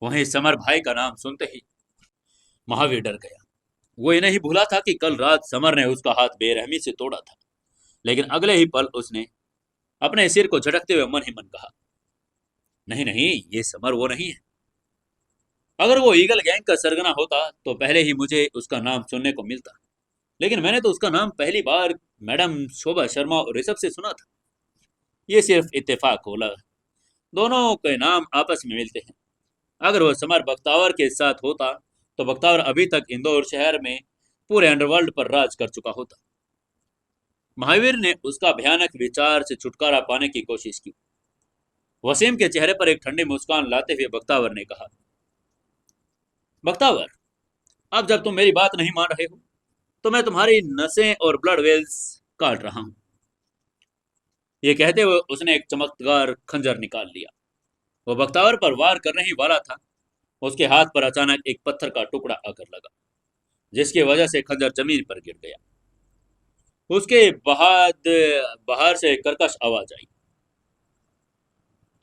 वहीं समर भाई का नाम सुनते ही महावीर डर गया। वो ये नहीं भूला था कि कल रात समर ने उसका हाथ बेरहमी से तोड़ा था, लेकिन अगले ही पल उसने अपने सिर को झटकते हुए मन ही मन कहा, नहीं नहीं, ये समर वो नहीं है। अगर वो ईगल गैंग का सरगना होता तो पहले ही मुझे उसका नाम सुनने को मिलता, लेकिन मैंने तो उसका नाम पहली बार मैडम शोभा शर्मा और ऋषभ से सुना था। ये सिर्फ इत्तेफाक होला, दोनों के नाम आपस में मिलते हैं। अगर वो समर बख्तावर के साथ होता तो बख्तावर अभी तक इंदौर शहर में पूरे अंडरवर्ल्ड पर राज कर चुका होता। महावीर ने उसका भयानक विचार से छुटकारा पाने की कोशिश की। वसीम के चेहरे पर एक ठंडी मुस्कान लाते हुए बख्तावर ने कहा, बख्तावर, अब जब तुम मेरी बात नहीं मान रहे हो तो मैं तुम्हारी नसें और ब्लड वेल्स काट रहा हूं। ये कहते हुए उसने एक चमकदार खंजर निकाल लिया। वो बख्तावर पर वार करने ही वाला था, उसके हाथ पर अचानक एक पत्थर का टुकड़ा आकर लगा, जिसकी वजह से खंजर जमीन पर गिर गया। उसके बाद बाहर से कर्कश आवाज आई,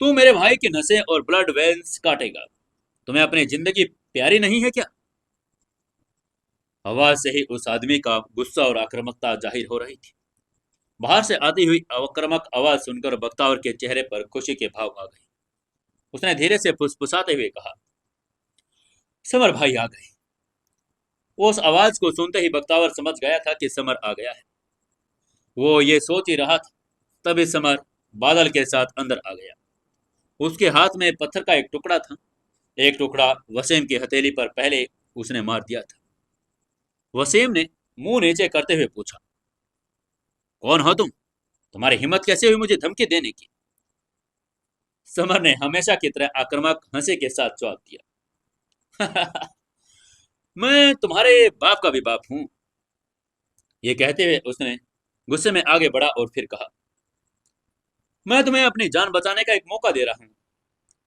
तू मेरे भाई की नसें और ब्लड वेन्स काटेगा? तुम्हें अपनी जिंदगी प्यारी नहीं है क्या? आवाज से ही उस आदमी का गुस्सा और आक्रामकता जाहिर हो रही थी। बाहर से आती हुई आक्रामक आवाज सुनकर बख्तावर के चेहरे पर खुशी के भाव आ गए। उसने धीरे से फुसफुसाते हुए कहा, समर भाई आ गए। वो उस आवाज को सुनते ही बख्तावर समझ गया था कि समर आ गया है। वो ये सोच ही रहा था, तभी समर बादल के साथ अंदर आ गया। उसके हाथ में पत्थर का एक टुकड़ा था। एक टुकड़ा वसीम की हथेली पर पहले उसने मार दिया था। वसीम ने मुंह नीचे करते हुए पूछा, कौन हो तुम? तुम्हारी हिम्मत कैसे हुई मुझे धमकी देने की? समर ने हमेशा की तरह आक्रामक हंसी के साथ जवाब दिया, मैं तुम्हारे बाप का भी बाप हूं। ये कहते हुए उसने गुस्से में आगे बढ़ा और फिर कहा, मैं तुम्हें अपनी जान बचाने का एक मौका दे रहा हूं।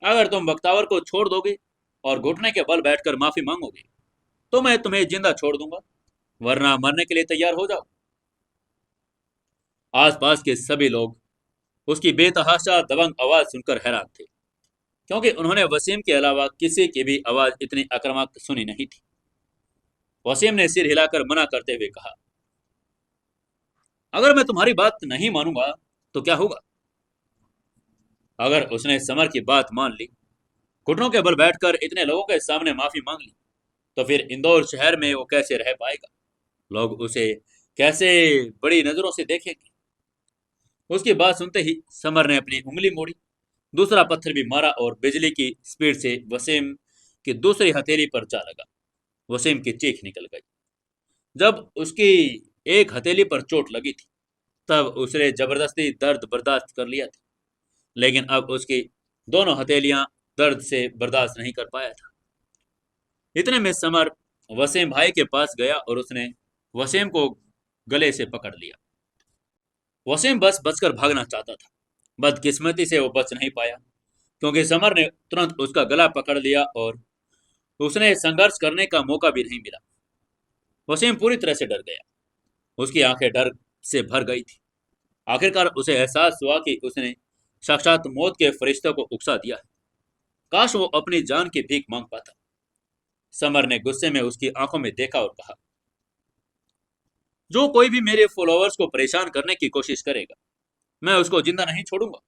अगर तुम बख्तावर को छोड़ दोगे और घुटने के बल बैठकर माफी मांगोगे तो मैं तुम्हें जिंदा छोड़ दूंगा, वरना मरने के लिए तैयार हो जाओ। आसपास के सभी लोग उसकी बेतहाशा दबंग आवाज सुनकर हैरान थे, क्योंकि उन्होंने वसीम के अलावा किसी की भी आवाज इतनी आक्रामक सुनी नहीं थी। वसीम ने सिर हिलाकर मना करते हुए कहा, अगर मैं तुम्हारी बात नहीं मानूंगा तो क्या होगा? अगर उसने समर की बात मान ली, घुटनों के बल बैठकर इतने लोगों के सामने माफी मांग ली, तो फिर इंदौर शहर में वो कैसे रह पाएगा? लोग उसे कैसे बड़ी नजरों से देखेंगे? उसकी बात सुनते ही समर ने अपनी उंगली मोड़ी, दूसरा पत्थर भी मारा और बिजली की स्पीड से वसीम की दूसरी हथेली पर जा लगा। वसीम की चीख निकल गई। जब उसकी एक हथेली पर चोट लगी थी तब उसने जबरदस्ती दर्द बर्दाश्त कर लिया था, लेकिन अब उसकी दोनों हथेलियां दर्द से बर्दाश्त नहीं कर पाया था। इतने में समर वसीम भाई के पास गया और उसने वसीम को गले से पकड़ लिया। वसीम बस बचकर भागना चाहता था। बदकिस्मती से वो बच नहीं पाया, क्योंकि समर ने तुरंत उसका गला पकड़ लिया और उसने संघर्ष करने का मौका भी नहीं मिला। वसीम पूरी तरह से डर गया। उसकी आंखें डर से भर गई थी। आखिरकार उसे एहसास हुआ कि उसने साक्षात मौत के फरिश्तों को उकसा दिया है। काश वो अपनी जान की भीख मांग पाता। समर ने गुस्से में उसकी आंखों में देखा और कहा, जो कोई भी मेरे फॉलोअर्स को परेशान करने की कोशिश करेगा, मैं उसको जिंदा नहीं छोड़ूंगा।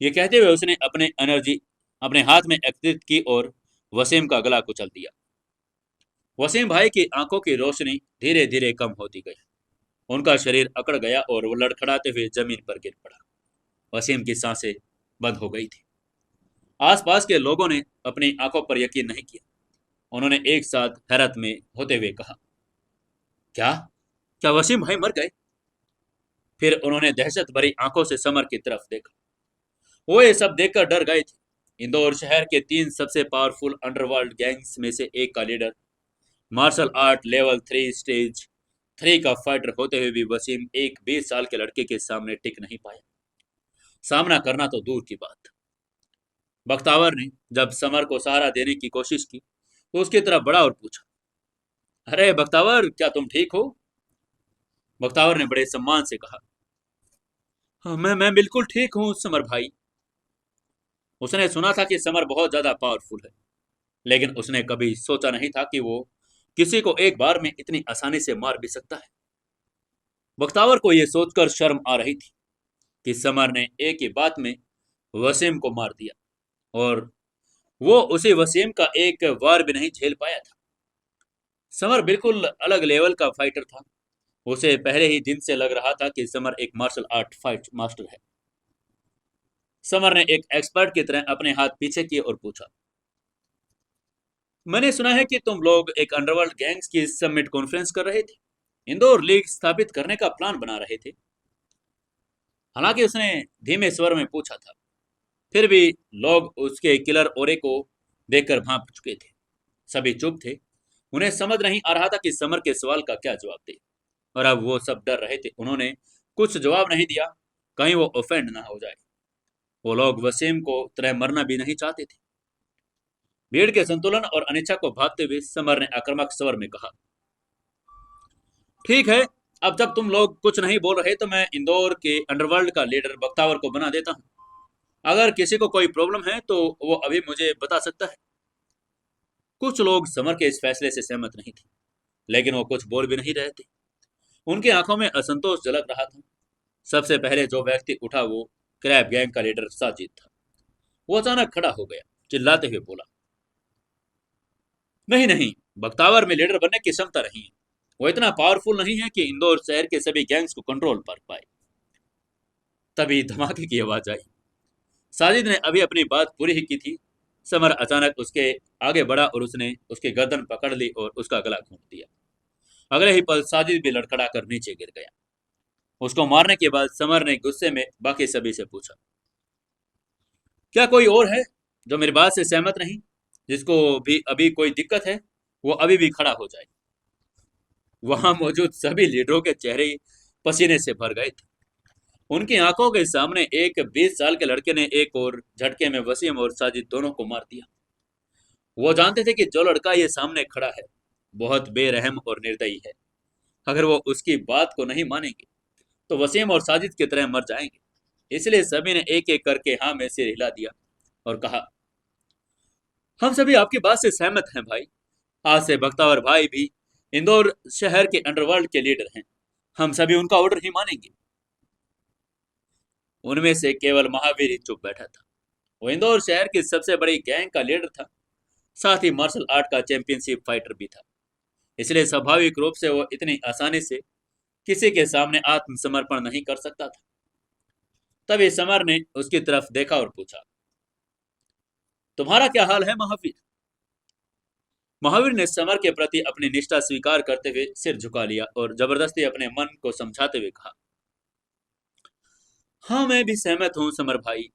ये कहते हुए उसने अपने एनर्जी अपने हाथ में एकत्रित की और वसीम का गला कुचल दिया। वसीम भाई की आंखों की रोशनी धीरे धीरे कम होती गई। उनका शरीर अकड़ गया और वो लड़खड़ाते हुए जमीन पर गिर पड़ा। वसीम की सांसें बंद हो गई थी। आसपास के लोगों ने अपनी आंखों पर यकीन नहीं किया। उन्होंने एक साथ हैरत में होते हुए कहा, क्या क्या वसीम भाई मर गए? फिर उन्होंने दहशत भरी आंखों से समर की तरफ देखा। वो ये सब देखकर डर गए थे। इंदौर शहर के 3 सबसे पावरफुल अंडरवर्ल्ड गैंग्स में से एक का leader, martial art level 3 stage 3 का फाइटर होते हुए भी वसीम एक 20 साल के लड़के के सामने टिक नहीं पाया। सामना करना तो दूर की बात। बख्तावर ने जब समर को सहारा देने की कोशिश की तो उसकी तरफ बढ़ा और पूछा, अरे बख्तावर, क्या तुम ठीक हो? बख्तावर ने बड़े सम्मान से कहा, हाँ, मैं बिल्कुल ठीक हूँ समर भाई। उसने सुना था कि समर बहुत ज्यादा पावरफुल है, लेकिन उसने कभी सोचा नहीं था कि वो किसी को एक बार में इतनी आसानी से मार भी सकता है। बख्तावर को यह सोचकर शर्म आ रही थी कि समर ने एक ही बात में वसीम को मार दिया और वो उसी वसीम का एक वार भी नहीं झेल पाया था। समर बिल्कुल अलग लेवल का फाइटर था। उसे पहले ही दिन से लग रहा था कि समर एक मार्शल आर्ट फाइट मास्टर है। समर ने एक एक्सपर्ट की तरह अपने हाथ पीछे किए और पूछा, मैंने सुना है कि तुम लोग एक अंडरवर्ल्ड गैंग्स की समिट कॉन्फ्रेंस कर रहे थे, इंदौर लीग स्थापित करने का प्लान बना रहे थे। हालांकि उसने धीमे स्वर में पूछा था, फिर भी लोग उसके किलर ओरे को देखकर भांप चुके थे। सभी चुप थे। उन्हें समझ नहीं आ रहा था कि समर के सवाल का क्या जवाब दे, और अब वो सब डर रहे थे। उन्होंने कुछ जवाब नहीं दिया, कहीं वो ऑफेंड ना हो जाए। वो लोग वसीम को तरह मरना भी नहीं चाहते थे। भीड़ के संतुलन और अनिच्छा को भागते हुए समर ने आक्रामक स्वर में कहा, ठीक है, अब जब तुम लोग कुछ नहीं बोल रहे तो मैं इंदौर के अंडरवर्ल्ड का लीडर बख्तावर को बना देता हूँ। अगर किसी को कोई प्रॉब्लम है तो वो अभी मुझे बता सकता है। कुछ लोग समर के इस फैसले से सहमत नहीं थे, लेकिन वो कुछ बोल भी नहीं रहे थे। उनकी आंखों में असंतोष झलक रहा था। सबसे पहले जो व्यक्ति उठा वो क्रैब गैंग का लीडर साजिद था। वो अचानक खड़ा हो गया, चिल्लाते हुए बोला, नहीं नहीं, बख्तावर में लीडर बनने की क्षमता नहीं है। वो इतना पावरफुल नहीं है कि इंदौर शहर के सभी गैंग्स को कंट्रोल कर पाए। तभी धमाके की आवाज आई। साजिद ने अभी अपनी बात पूरी ही की थी। समर अचानक उसके आगे बढ़ा और उसने उसकी गर्दन पकड़ ली और उसका गला घोंट दिया। अगले ही पल साजिद भी लड़खड़ा कर नीचे गिर गया। उसको मारने के बाद समर ने गुस्से में बाकी सभी से पूछा, क्या कोई और है जो मेरी बात से सहमत नहीं, जिसको भी अभी कोई दिक्कत है, वो अभी भी खड़ा हो जाए। वहां मौजूद सभी लीडरों के चेहरे पसीने से भर गए थे। उनकी आंखों के सामने एक 20 साल के लड़के ने एक और झटके में वसीम और साजिद दोनों को मार दिया। वो जानते थे कि जो लड़का ये सामने खड़ा है बहुत बेरहम और निर्दयी है। अगर वो उसकी बात को नहीं मानेंगे तो वसीम और साजिद की तरह मर जाएंगे। इसलिए सभी ने एक एक करके हाँ में सिर हिला दिया और कहा, हम सभी आपकी बात से सहमत हैं भाई। आज से बख्तावर भाई भी इंदौर शहर के अंडरवर्ल्ड के लीडर हैं। हम सभी उनका ऑर्डर ही मानेंगे। उनमें से केवल महावीर ही चुप बैठा था। वो इंदौर शहर की सबसे बड़ी गैंग का लीडर था, साथ ही मार्शल आर्ट का चैंपियनशिप फाइटर भी था। इसलिए स्वाभाविक रूप से वो इतनी आसानी से किसी के सामने आत्मसमर्पण नहीं कर सकता था। तभी समर ने उसकी तरफ देखा और पूछा, तुम्हारा क्या हाल है महावीर? महावीर ने समर के प्रति अपनी निष्ठा स्वीकार करते हुए सिर झुका लिया और जबरदस्ती अपने मन को समझाते हुए कहा, हाँ मैं भी सहमत हूं समर भाई।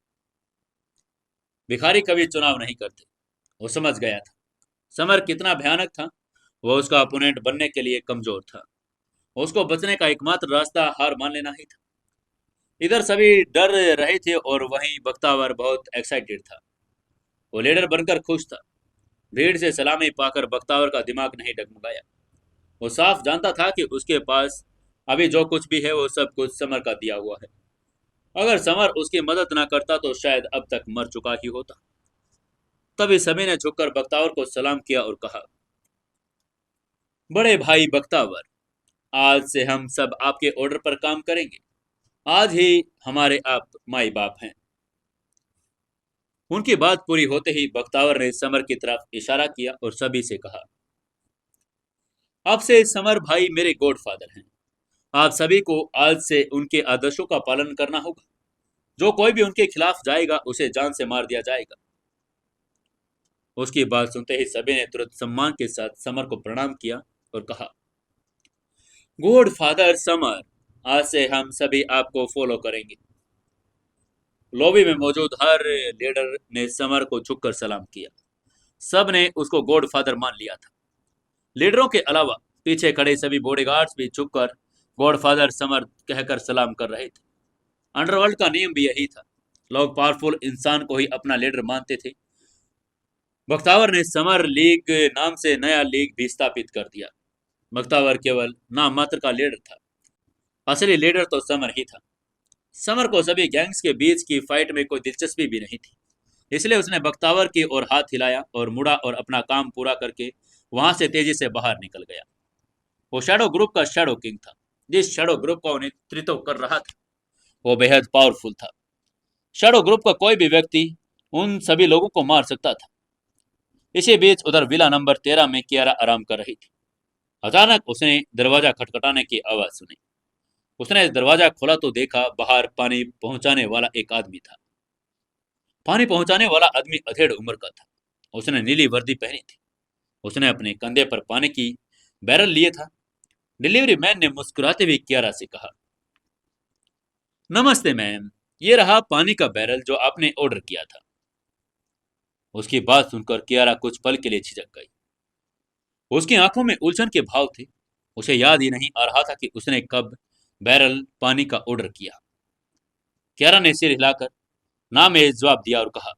भिखारी कभी चुनाव नहीं करते। वो समझ गया था समर कितना भयानक था। वो उसका अपोनेंट बनने के लिए कमजोर था। उसको बचने का एकमात्र रास्ता हार मान लेना ही था। इधर सभी डर रहे थे और वहीं बख्तावर बहुत एक्साइटेड था। वो लीडर बनकर खुश था। भीड़ से सलामी पाकर बख्तावर का दिमाग नहीं डगमगाया। वो साफ जानता था कि उसके पास अभी जो कुछ भी है वो सब कुछ समर का दिया हुआ है। अगर समर उसकी मदद ना करता तो शायद अब तक मर चुका ही होता। तभी सभी ने झुककर बख्तावर को सलाम किया और कहा, बड़े भाई बख्तावर, आज से हम सब आपके ऑर्डर पर काम करेंगे। आज ही हमारे आप माई बाप हैं। उनकी बात पूरी होते ही बख्तावर ने समर की तरफ इशारा किया और सभी से कहा, अब से समर भाई मेरे गॉडफादर हैं। आप सभी को आज से उनके आदर्शों का पालन करना होगा। जो कोई भी उनके खिलाफ जाएगा उसे जान से मार दिया जाएगा। उसकी बात सुनते ही सभी ने तुरंत सम्मान के साथ समर को प्रणाम किया और कहा, गॉड फादर समर, आज से हम सभी आपको फॉलो करेंगे। लॉबी में मौजूद हर लीडर ने समर को झुककर सलाम किया। सब ने उसको गॉड फादर मान लिया था। लीडरों के अलावा पीछे खड़े सभी बॉडीगार्ड्स भी झुककर गॉड फादर समर कहकर सलाम कर रहे थे। अंडरवर्ल्ड का नियम भी यही था। लोग पावरफुल इंसान को ही अपना लीडर मानते थे। बख्तावर ने समर लीग नाम से नया लीग भी स्थापित कर दिया। बख्तावर केवल नाम मात्र का लीडर था। असली लीडर तो समर ही था। समर को सभी गैंग्स के बीच की फाइट में कोई दिलचस्पी भी नहीं थी। इसलिए उसने बख्तावर की ओर हाथ हिलाया और मुड़ा और अपना काम पूरा करके वहां से तेजी से बाहर निकल गया। वो शैडो ग्रुप का शैडो किंग था। जिस शैडो ग्रुप का नेतृत्व कर रहा था वो बेहद पावरफुल था। शैडो ग्रुप का कोई भी व्यक्ति उन सभी लोगों को मार सकता था। इसी बीच उधर विला नंबर 13 में कियारा आराम कर रही थी। अचानक उसने दरवाजा खटखटाने की आवाज सुनी। उसने दरवाजा खोला तो देखा बाहर पानी पहुंचाने वाला एक आदमी था। पानी पहुंचाने वाला आदमी अधेड़ उम्र का था। उसने नीली वर्दी पहनी थी। उसने अपने कंधे पर पानी की बैरल लिए था। डिलीवरी मैन ने मुस्कुराते हुए कियारा से कहा, नमस्ते मैम, ये रहा पानी का बैरल जो आपने ऑर्डर किया था। उसकी बात सुनकर कियारा कुछ पल के लिए झिझक गई। उसकी आंखों में उलझन के भाव थे। उसे याद ही नहीं आ रहा था कि उसने कब बैरल पानी का ऑर्डर किया। कियारा ने सिर हिलाकर ना में जवाब दिया और कहा,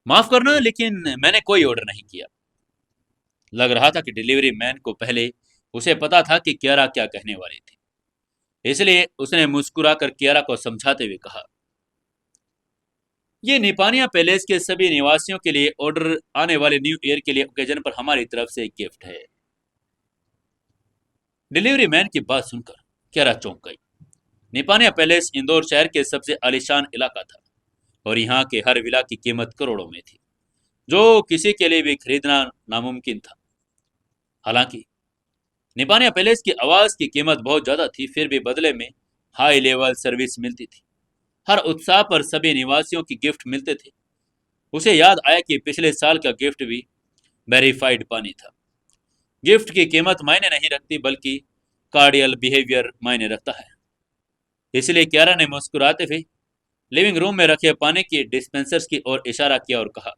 माफ करना लेकिन मैंने कोई ऑर्डर नहीं किया। लग रहा था कि डिलीवरी मैन को पहले उसे पता था कि कियारा क्या कहने वाली थी। इसलिए उसने मुस्कुराकर कियारा को समझाते हुए कहा, ये निपानिया पैलेस के सभी निवासियों के लिए ऑर्डर आने वाले न्यू ईयर के लिए ओकेजन पर हमारी तरफ से एक गिफ्ट है। डिलीवरी मैन की बात सुनकर कियारा चौंक गई। निपानिया पैलेस इंदौर शहर के सबसे आलीशान इलाका था और यहाँ के हर विला की कीमत करोड़ों में थी, जो किसी के लिए भी खरीदना नामुमकिन था। हालांकि निपानिया पैलेस की आवाज की कीमत बहुत ज्यादा थी, फिर भी बदले में हाई लेवल सर्विस मिलती थी। हर उत्साह पर सभी निवासियों की गिफ्ट मिलते थे। उसे याद आया कि पिछले साल का गिफ्ट भी वेरीफाइड पानी था। गिफ्ट की कीमत मायने नहीं रखती बल्कि कार्डियल बिहेवियर मायने रखता है। इसलिए कियारा ने मुस्कुराते हुए लिविंग रूम में रखे पानी की डिस्पेंसर्स की ओर इशारा किया और कहा,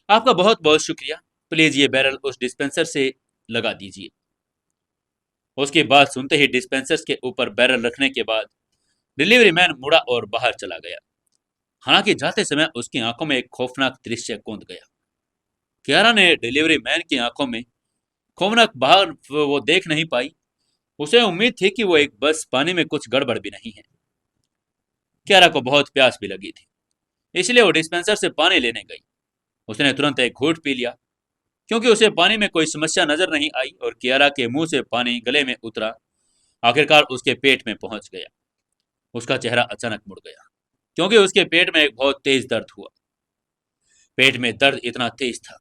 आपका बहुत बहुत शुक्रिया। प्लीज ये बैरल उस डिस्पेंसर से लगा दीजिए। उसकी बात सुनते ही डिस्पेंसर्स के ऊपर बैरल रखने के बाद डिलीवरी मैन मुड़ा और बाहर चला गया। हालांकि जाते समय उसकी आंखों में एक खौफनाक दृश्य कौंध गया। कियारा ने डिलीवरी मैन की आंखों में खौफनाक बाहर वो देख नहीं पाई। उसे उम्मीद थी कि वो एक बस पानी में कुछ गड़बड़ भी नहीं है। कियारा को बहुत प्यास भी लगी थी, इसलिए वो डिस्पेंसर से पानी लेने गई। उसने तुरंत एक घूंट पी लिया क्योंकि उसे पानी में कोई समस्या नजर नहीं आई और कियारा के मुंह से पानी गले में उतरा। आखिरकार उसके पेट में पहुंच गया। उसका चेहरा अचानक मुड़ गया क्योंकि उसके पेट में एक बहुत तेज दर्द हुआ। पेट में दर्द इतना तेज था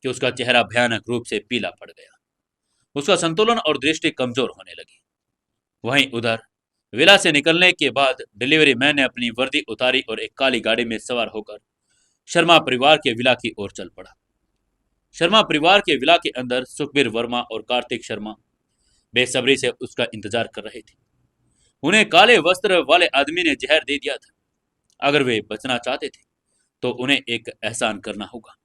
कि उसका चेहरा भयानक रूप से पीला पड़ गया। उसका संतुलन और दृष्टि कमजोर होने लगी। वहीं उधर विला से निकलने के बाद डिलीवरी मैन ने अपनी वर्दी उतारी और एक काली गाड़ी में सवार होकर शर्मा परिवार के विला की ओर चल पड़ा। शर्मा परिवार के विला के अंदर सुखबीर वर्मा और कार्तिक शर्मा बेसब्री से उसका इंतजार कर रहे थे। उन्हें काले वस्त्र वाले आदमी ने जहर दे दिया था। अगर वे बचना चाहते थे तो उन्हें एक एहसान करना होगा।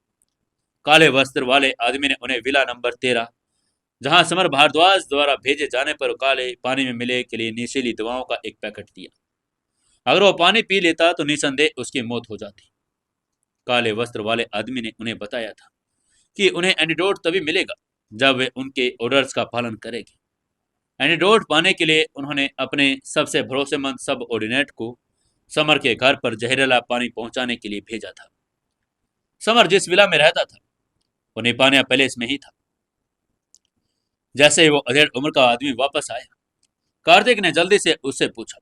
काले वस्त्र वाले आदमी ने उन्हें विला नंबर 13, जहां समर भारद्वाज द्वारा भेजे जाने पर काले पानी में मिले के लिए नशीली दवाओं का एक पैकेट दिया। अगर वो पानी पी लेता तो निसंदेह उसकी मौत हो जाती। काले वस्त्र वाले आदमी ने उन्हें बताया था कि उन्हें एंटीडोट तभी मिलेगा जब वे उनके ऑर्डर्स का पालन करेगी। एंटीडोट पाने के लिए उन्होंने अपने सबसे भरोसेमंद सब ऑर्डिनेट को समर के घर पर जहरीला पानी पहुंचाने के लिए भेजा था। समर जिस विला में रहता था वो निपानिया पैलेस में ही था। जैसे ही वो अधेड़ उम्र का आदमी वापस आया, कार्तिक ने जल्दी से उससे पूछा,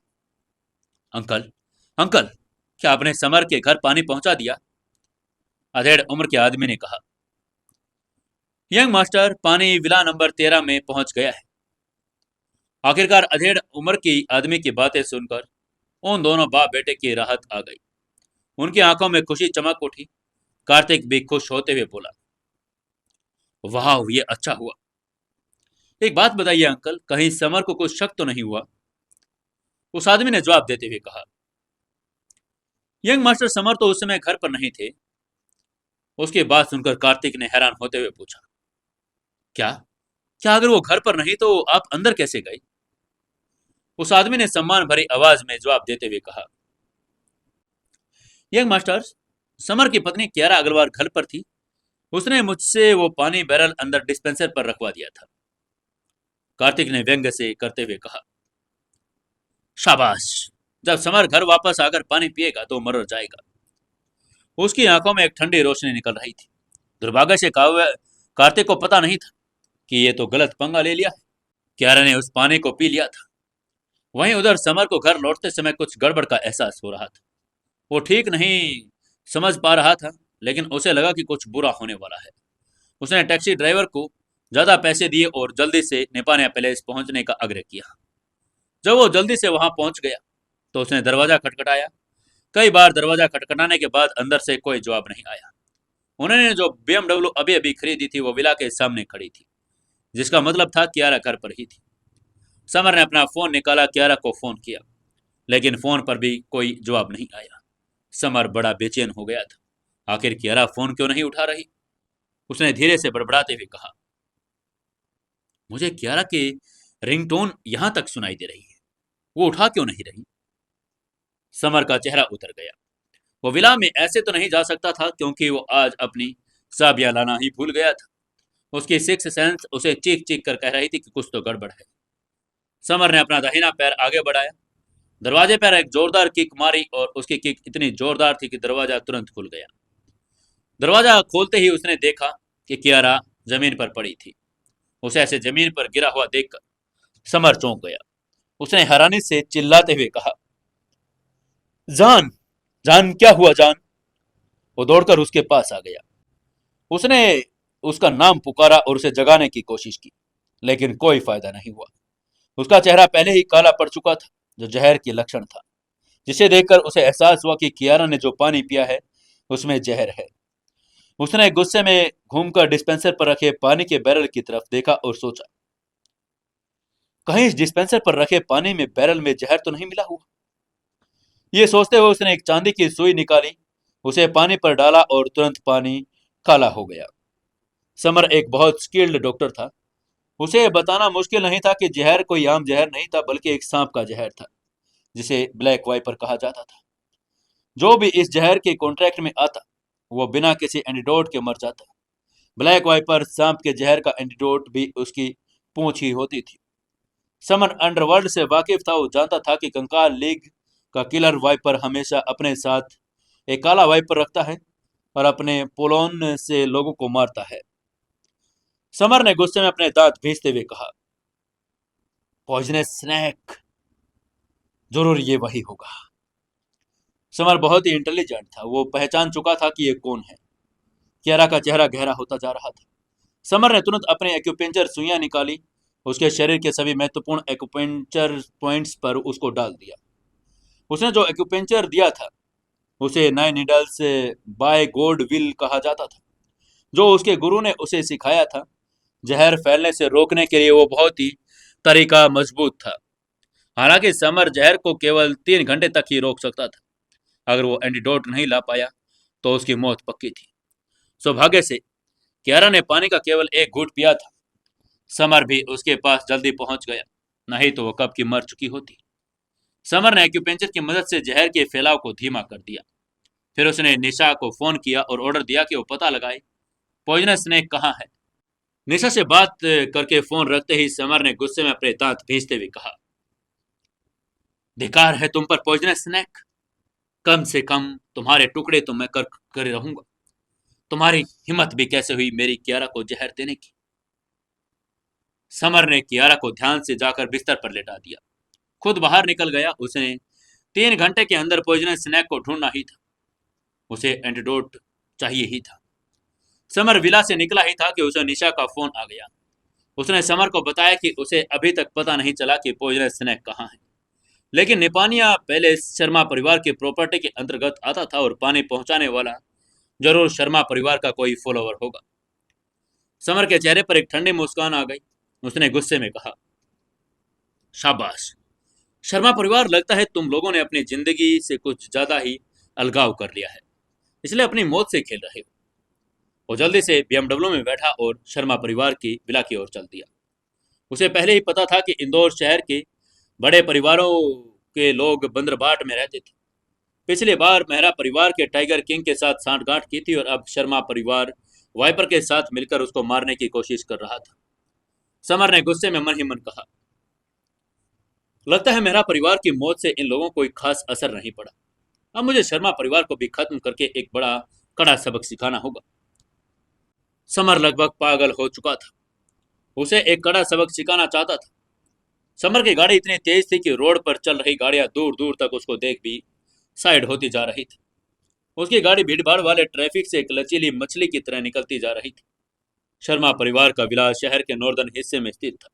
अंकल अंकल, क्या आपने समर के घर पानी पहुंचा दिया? अधेड़ उम्र के आदमी ने कहा, यंग मास्टर, पानी विला नंबर 13 में पहुंच गया है। आखिरकार अधेड़ उम्र की आदमी की बातें सुनकर उन दोनों बाप बेटे की राहत आ गई। उनकी आंखों में खुशी चमक उठी। कार्तिक भी खुश होते हुए बोला, वाह, ये अच्छा हुआ। एक बात बताइए अंकल, कहीं समर को कुछ शक तो नहीं हुआ? उस आदमी ने जवाब देते हुए कहा, यंग मास्टर, समर तो उस समय घर पर नहीं थे। उसकी बात सुनकर कार्तिक ने हैरान होते हुए पूछा, क्या क्या अगर वो घर पर नहीं तो आप अंदर कैसे गए? उस आदमी ने सम्मान भरी आवाज में जवाब देते हुए कहा, यंग मास्टर, समर की पत्नी कियारा अग्रवाल घर पर थी। उसने मुझसे वो पानी बैरल अंदर डिस्पेंसर पर रखवा दिया था। कार्तिक ने व्यंग्य से करते हुए कहा, शाबाश, जब समर घर वापस आकर पानी पिएगा तो मर जाएगा। उसकी आंखों में एक ठंडी रोशनी निकल रही थी। दुर्भाग्य से कार्तिक को पता नहीं था कि ये तो गलत पंगा ले लिया है। कियारा ने उस पानी को पी लिया था। वहीं उधर समर को घर लौटते समय कुछ गड़बड़ का एहसास हो रहा था। वो ठीक नहीं समझ पा रहा था, लेकिन उसे लगा कि कुछ बुरा होने वाला है। उसने टैक्सी ड्राइवर को ज्यादा पैसे दिए और जल्दी से निपानिया पैलेस पहुंचने का आग्रह किया। जब वो जल्दी से वहां पहुंच गया तो उसने दरवाजा खटखटाया। कई बार दरवाजा खटखटाने के बाद अंदर से कोई जवाब नहीं आया। उन्होंने जो BMW अभी अभी खरीदी थी वो विला के सामने खड़ी थी, जिसका मतलब था कियारा घर पर ही थी। समर ने अपना फोन निकाला, कियारा को फोन किया, लेकिन फोन पर भी कोई जवाब नहीं आया। समर बड़ा बेचैन हो गया था। आखिर कियारा फोन क्यों नहीं उठा रही? उसने धीरे से बड़बड़ाते हुए कहा, मुझे कियारा के रिंगटोन यहां तक सुनाई दे रही है, वो उठा क्यों नहीं रही? समर का चेहरा उतर गया। वो विला में ऐसे तो नहीं जा सकता था, क्योंकि वो आज अपनी चाबियां लाना ही भूल गया था। उसकी सिक्स सेंस उसे चीख चीख कर कह रही थी कि कुछ तो गड़बड़ है। समर ने अपना दाहिना पैर आगे बढ़ाया, दरवाजे पर एक जोरदार किक मारी और उसकी किक इतनी जोरदार थी कि दरवाजा तुरंत खुल गया। दरवाजा खोलते ही उसने देखा कि कियारा जमीन पर पड़ी थी। उसे ऐसे जमीन पर गिरा हुआ देखकर समर चौंक गया। उसने हैरानी से चिल्लाते हुए कहा, जान, जान क्या हुआ जान? वो दौड़कर उसके पास आ गया। उसने उसका नाम पुकारा और उसे जगाने की कोशिश की, लेकिन कोई फायदा नहीं हुआ। उसका चेहरा पहले ही काला पड़ चुका था, जो जहर की लक्षण था, जिसे देखकर उसे एहसास हुआ कि कियारा ने जो पानी पिया है उसमें जहर है। उसने गुस्से में घूमकर डिस्पेंसर पर रखे पानी के बैरल की तरफ देखा और सोचा, कहीं इस डिस्पेंसर पर रखे पानी में बैरल में जहर तो नहीं मिला हुआ। ये सोचते हुए उसने एक चांदी की सुई निकाली, उसे पानी पर डाला और तुरंत पानी काला हो गया। समर एक बहुत स्किल्ड डॉक्टर था। उसे बताना मुश्किल नहीं था कि जहर कोई आम जहर नहीं था, बल्कि एक सांप का जहर था, जिसे ब्लैक वाइपर कहा जाता था। जो भी इस जहर के कॉन्ट्रैक्ट में आता वो बिना किसी एंटीडोट के मर जाता। ब्लैक वाइपर सांप के जहर का एंटीडोट भी उसकी पूंछ ही होती थी। समर अंडरवर्ल्ड से वाकिफ था। वो जानता था कि कंकाल लीग का किलर वाइपर हमेशा अपने साथ एक काला वाइपर रखता है और अपने पोलोन से लोगों को मारता है। समर ने गुस्से में अपने दांत भींचते हुए कहा, पॉइजनस स्नैक, जरूर ये वही होगा। समर बहुत ही इंटेलिजेंट था। वो पहचान चुका था कि ये कौन है। कियारा का चेहरा गहरा होता जा रहा था। समर ने तुरंत अपने एक्यूपेंचर सुइयां निकाली, उसके शरीर के सभी महत्वपूर्ण एक्यूपेंचर पॉइंट्स पर उसको डाल दिया। उसने जो एक्यूपेंचर दिया था उसे 9 नीडल्स बाय गॉड विल कहा जाता था, जो उसके गुरु ने उसे सिखाया था। जहर फैलने से रोकने के लिए वो बहुत ही तरीका मजबूत था। हालांकि समर जहर को केवल 3 घंटे तक ही रोक सकता था। अगर वो एंटीडोट नहीं ला पाया तो उसकी मौत पक्की थी। सौभाग्य से कियारा ने पानी का केवल एक घूंट पिया था। समर भी उसके पास जल्दी पहुंच गया, नहीं तो वो कब की मर चुकी होती। समर ने एक्यूपेंचर की मदद से जहर के फैलाव को धीमा कर दिया। फिर उसने निशा को फोन किया और ऑर्डर दिया कि वो पता लगाए पॉइजनस स्नेक कहाँ है। निशा से बात करके फोन रखते ही समर ने गुस्से में अपने दांत भींचते हुए कहा, धिक्कार है तुम पर पॉइजनस स्नैक। कम से कम तुम्हारे टुकड़े तो मैं कर कर रहूंगा। तुम्हारी हिम्मत भी कैसे हुई मेरी कियारा को जहर देने की। समर ने कियारा को ध्यान से जाकर बिस्तर पर लेटा दिया, खुद बाहर निकल गया। उसने 3 घंटे के अंदर पॉइजनस स्नैक को ढूंढना ही था। उसे एंटीडोट चाहिए ही था। समर विला से निकला ही था कि उसे निशा का फोन आ गया। उसने समर को बताया कि उसे अभी तक पता नहीं चला कि पॉइजनस स्नैक कहाँ है, लेकिन निपानिया पहले शर्मा परिवार की प्रॉपर्टी के अंतर्गत आता था और पानी पहुंचाने वाला जरूर शर्मा परिवार का कोई फॉलोवर होगा। समर के चेहरे पर एक ठंडी मुस्कान आ गई। उसने गुस्से में कहा, शाबाश शर्मा परिवार, लगता है तुम लोगों ने अपनी जिंदगी से कुछ ज्यादा ही अलगाव कर लिया है, इसलिए अपनी मौत से खेल रहे हो। वो जल्दी से बीएमडब्ल्यू में बैठा और शर्मा परिवार की विला की ओर चल दिया। उसे पहले ही पता था कि इंदौर शहर के बड़े परिवारों के लोग बंदरबाट में रहते थे। पिछली बार मेहरा परिवार के टाइगर किंग के साथ सांठगांठ की थी और अब शर्मा परिवार वाइपर के साथ मिलकर उसको मारने की कोशिश कर रहा था। समर ने गुस्से में मन ही मन कहा, लगता है मेरा परिवार की मौत से इन लोगों को कोई खास असर नहीं पड़ा। अब मुझे शर्मा परिवार को भी खत्म करके एक बड़ा कड़ा सबक सिखाना होगा। समर लगभग पागल हो चुका था। उसे एक कड़ा सबक सिखाना चाहता था। समर की गाड़ी इतनी तेज थी कि रोड पर चल रही गाड़ियां दूर दूर तक उसको देख भी साइड होती जा रही थी। उसकी गाड़ी भीड़भाड़ वाले ट्रैफिक से एक लचीली मछली की तरह निकलती जा रही थी। शर्मा परिवार का विला शहर के नॉर्दर्न हिस्से में स्थित था।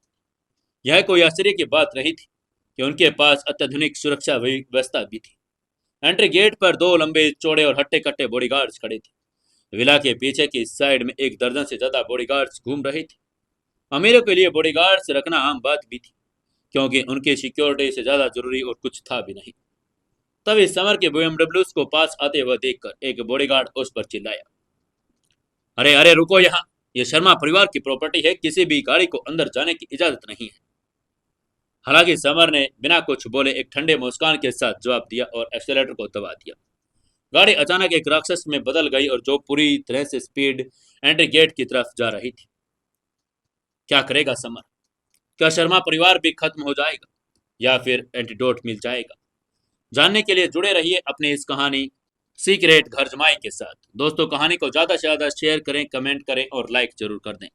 यह कोई आश्चर्य की बात नहीं थी कि उनके पास अत्याधुनिक सुरक्षा व्यवस्था भी थी। एंट्री गेट पर 2 लंबे चौड़े और हट्टे कट्टे बॉडीगार्ड्स खड़े थे। विला के पीछे की साइड में 1 दर्जन से ज्यादा बॉडीगार्ड्स घूम रहे थे। अमीरों के लिए बॉडीगार्ड्स रखना आम बात भी थी, क्योंकि उनकी सिक्योरिटी से ज्यादा जरूरी और कुछ था भी नहीं। तभी समर के बीएमडब्ल्यू को पास आते हुए देखकर एक बॉडीगार्ड उस पर चिल्लाया, अरे अरे रुको, यहाँ ये शर्मा परिवार की प्रॉपर्टी है, किसी भी गाड़ी को अंदर जाने की इजाजत नहीं है। हालांकि समर ने बिना कुछ बोले एक ठंडे मुस्कान के साथ जवाब दिया और एक्सेलेरेटर को दबा दिया। गाड़ी अचानक एक राक्षस में बदल गई और जो पूरी तरह से स्पीड एंट्री गेट की तरफ जा रही थी। क्या करेगा समर? क्या शर्मा परिवार भी खत्म हो जाएगा या फिर एंटीडोट मिल जाएगा? जानने के लिए जुड़े रहिए अपनी इस कहानी सीक्रेट घर जमाई के साथ। दोस्तों, कहानी को ज्यादा से ज्यादा शेयर करें, कमेंट करें और लाइक जरूर कर दें।